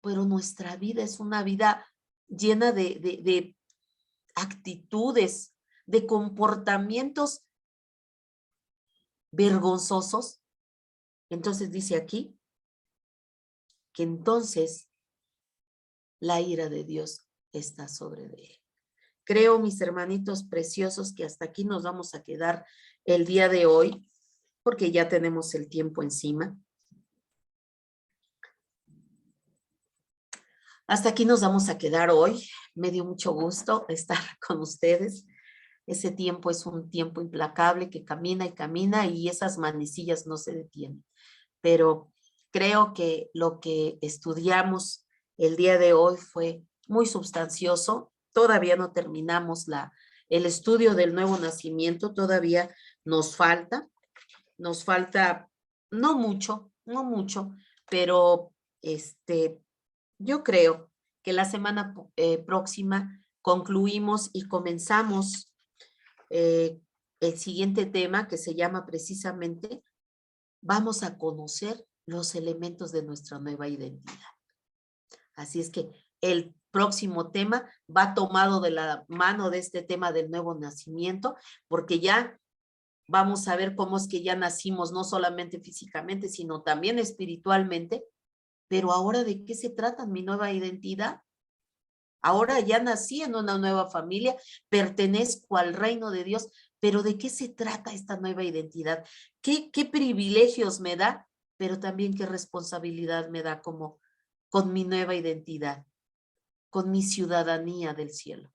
pero nuestra vida es una vida llena de actitudes, de comportamientos vergonzosos, entonces dice aquí que entonces la ira de Dios está sobre de él. Creo, mis hermanitos preciosos, que hasta aquí nos vamos a quedar el día de hoy, porque ya tenemos el tiempo encima. Hasta aquí nos vamos a quedar hoy. Me dio mucho gusto estar con ustedes. Ese tiempo es un tiempo implacable que camina y esas manecillas no se detienen. Pero creo que lo que estudiamos el día de hoy fue muy sustancioso. Todavía no terminamos el estudio del nuevo nacimiento, todavía nos falta no mucho, pero yo creo que la semana próxima concluimos y comenzamos el siguiente tema que se llama precisamente, vamos a conocer los elementos de nuestra nueva identidad. Así es que el próximo tema va tomado de la mano de este tema del nuevo nacimiento, porque ya vamos a ver cómo es que ya nacimos, no solamente físicamente, sino también espiritualmente. Pero ahora, ¿de qué se trata mi nueva identidad? Ahora ya nací en una nueva familia, pertenezco al reino de Dios, pero ¿de qué se trata esta nueva identidad? ¿Qué privilegios me da? Pero también qué responsabilidad me da con mi nueva identidad, con mi ciudadanía del cielo.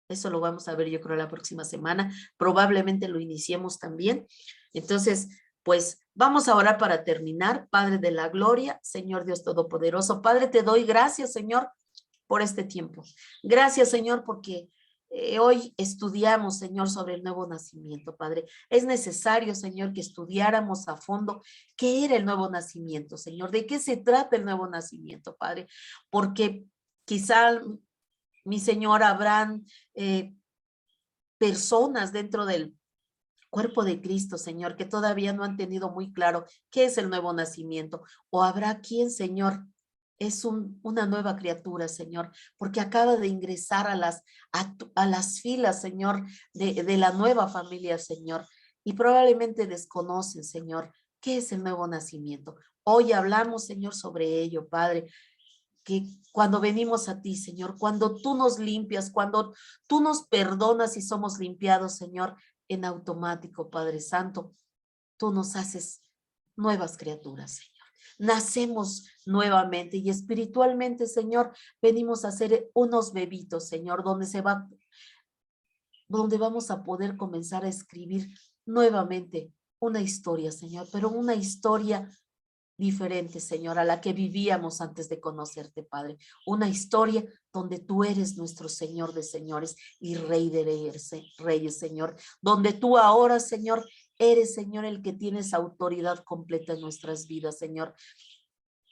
Eso lo vamos a ver, yo creo, la próxima semana. Probablemente lo iniciemos también. Entonces, pues vamos a orar para terminar. Padre de la gloria, Señor Dios Todopoderoso. Padre, te doy gracias, Señor, por este tiempo. Gracias, Señor, porque hoy estudiamos, Señor, sobre el nuevo nacimiento, Padre. Es necesario, Señor, que estudiáramos a fondo qué era el nuevo nacimiento, Señor. ¿De qué se trata el nuevo nacimiento, Padre? Porque quizá, mi Señor, habrán personas dentro del cuerpo de Cristo, Señor, que todavía no han tenido muy claro qué es el nuevo nacimiento. O habrá quien, Señor, es una nueva criatura, Señor, porque acaba de ingresar a las filas, Señor, de la nueva familia, Señor, y probablemente desconocen, Señor, qué es el nuevo nacimiento. Hoy hablamos, Señor, sobre ello, Padre, que cuando venimos a ti, Señor, cuando tú nos limpias, cuando tú nos perdonas y somos limpiados, Señor, en automático, Padre Santo, tú nos haces nuevas criaturas, Señor. Nacemos nuevamente y espiritualmente, Señor, venimos a ser unos bebitos, Señor, donde vamos a poder comenzar a escribir nuevamente una historia, Señor, pero una historia diferente, Señor, a la que vivíamos antes de conocerte, Padre. Una historia donde tú eres nuestro Señor de señores y Rey de reyes, Señor. Donde tú ahora, Señor, eres, Señor, el que tienes autoridad completa en nuestras vidas, Señor.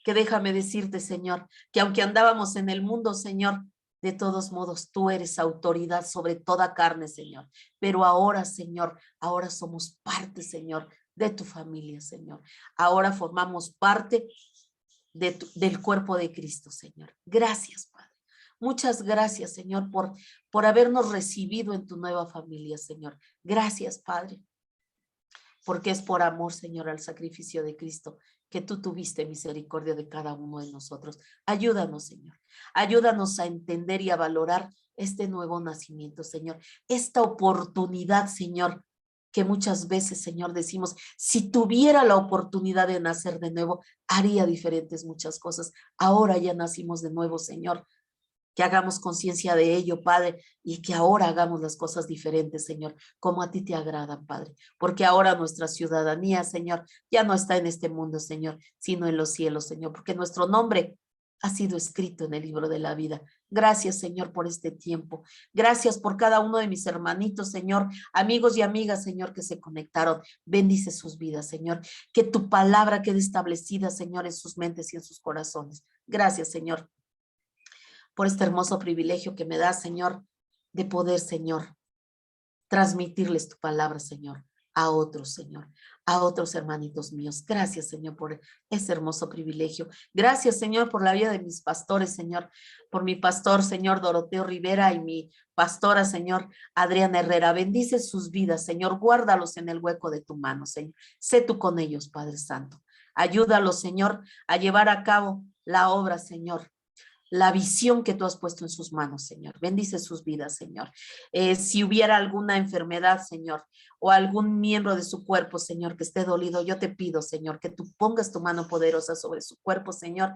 Que déjame decirte, Señor, que aunque andábamos en el mundo, Señor, de todos modos, tú eres autoridad sobre toda carne, Señor. Pero ahora, Señor, ahora somos parte, Señor, de tu familia, Señor. Ahora formamos parte del cuerpo de Cristo, Señor. Gracias, Padre. Muchas gracias, Señor, por habernos recibido en tu nueva familia, Señor. Gracias, Padre, porque es por amor, Señor, al sacrificio de Cristo que tú tuviste misericordia de cada uno de nosotros. Ayúdanos, Señor. Ayúdanos a entender y a valorar este nuevo nacimiento, Señor. Esta oportunidad, Señor, que muchas veces, Señor, decimos, si tuviera la oportunidad de nacer de nuevo, haría diferentes muchas cosas. Ahora ya nacimos de nuevo, Señor. Que hagamos conciencia de ello, Padre, y que ahora hagamos las cosas diferentes, Señor, como a ti te agradan, Padre, porque ahora nuestra ciudadanía, Señor, ya no está en este mundo, Señor, sino en los cielos, Señor, porque nuestro nombre ha sido escrito en el libro de la vida. Gracias, Señor, por este tiempo. Gracias por cada uno de mis hermanitos, Señor, amigos y amigas, Señor, que se conectaron. Bendice sus vidas, Señor. Que tu palabra quede establecida, Señor, en sus mentes y en sus corazones. Gracias, Señor, por este hermoso privilegio que me da, Señor, de poder, Señor, transmitirles tu palabra, Señor, a otros, Señor, a otros hermanitos míos. Gracias, Señor, por ese hermoso privilegio. Gracias, Señor, por la vida de mis pastores, Señor, por mi pastor, Señor, Doroteo Rivera, y mi pastora, Señor, Adriana Herrera. Bendice sus vidas, Señor, guárdalos en el hueco de tu mano, Señor. Sé tú con ellos, Padre Santo. Ayúdalos, Señor, a llevar a cabo la obra, Señor, la visión que tú has puesto en sus manos, Señor. Bendice sus vidas, Señor. Si hubiera alguna enfermedad, Señor, o algún miembro de su cuerpo, Señor, que esté dolido, yo te pido, Señor, que tú pongas tu mano poderosa sobre su cuerpo, Señor,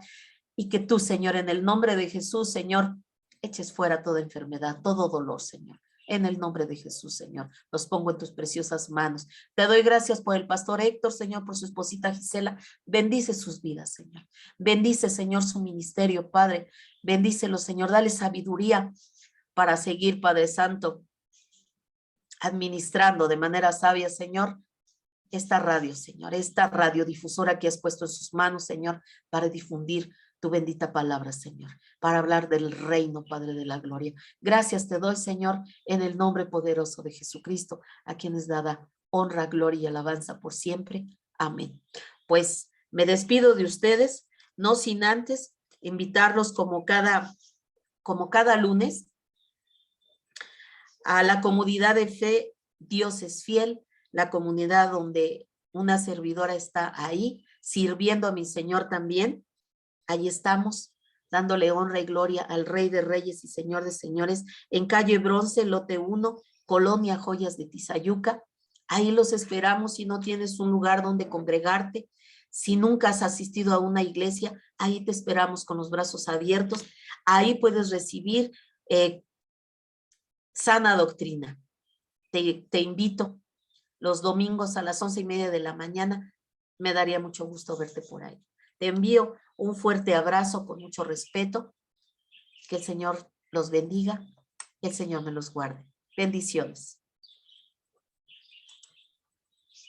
y que tú, Señor, en el nombre de Jesús, Señor, eches fuera toda enfermedad, todo dolor, Señor. En el nombre de Jesús, Señor, los pongo en tus preciosas manos. Te doy gracias por el pastor Héctor, Señor, por su esposita Gisela. Bendice sus vidas, Señor. Bendice, Señor, su ministerio, Padre. Bendícelo, Señor. Dale sabiduría para seguir, Padre Santo, administrando de manera sabia, Señor, esta radio, Señor, esta radiodifusora que has puesto en sus manos, Señor, para difundir tu bendita palabra, Señor, para hablar del reino, Padre de la gloria. Gracias te doy, Señor, en el nombre poderoso de Jesucristo, a quien es dada honra, gloria y alabanza por siempre. Amén. Pues me despido de ustedes, no sin antes invitarlos como cada lunes a la comunidad de fe Dios es fiel, la comunidad donde una servidora está ahí, sirviendo a mi Señor también. Ahí estamos, dándole honra y gloria al Rey de Reyes y Señor de Señores, en calle Bronce, lote 1, Colonia Joyas de Tizayuca. Ahí los esperamos. Si no tienes un lugar donde congregarte, si nunca has asistido a una iglesia, ahí te esperamos con los brazos abiertos. Ahí puedes recibir sana doctrina. Te invito los domingos a las 11:30 de la mañana. Me daría mucho gusto verte por ahí. Te envío un fuerte abrazo con mucho respeto. Que el Señor los bendiga, que el Señor me los guarde. Bendiciones.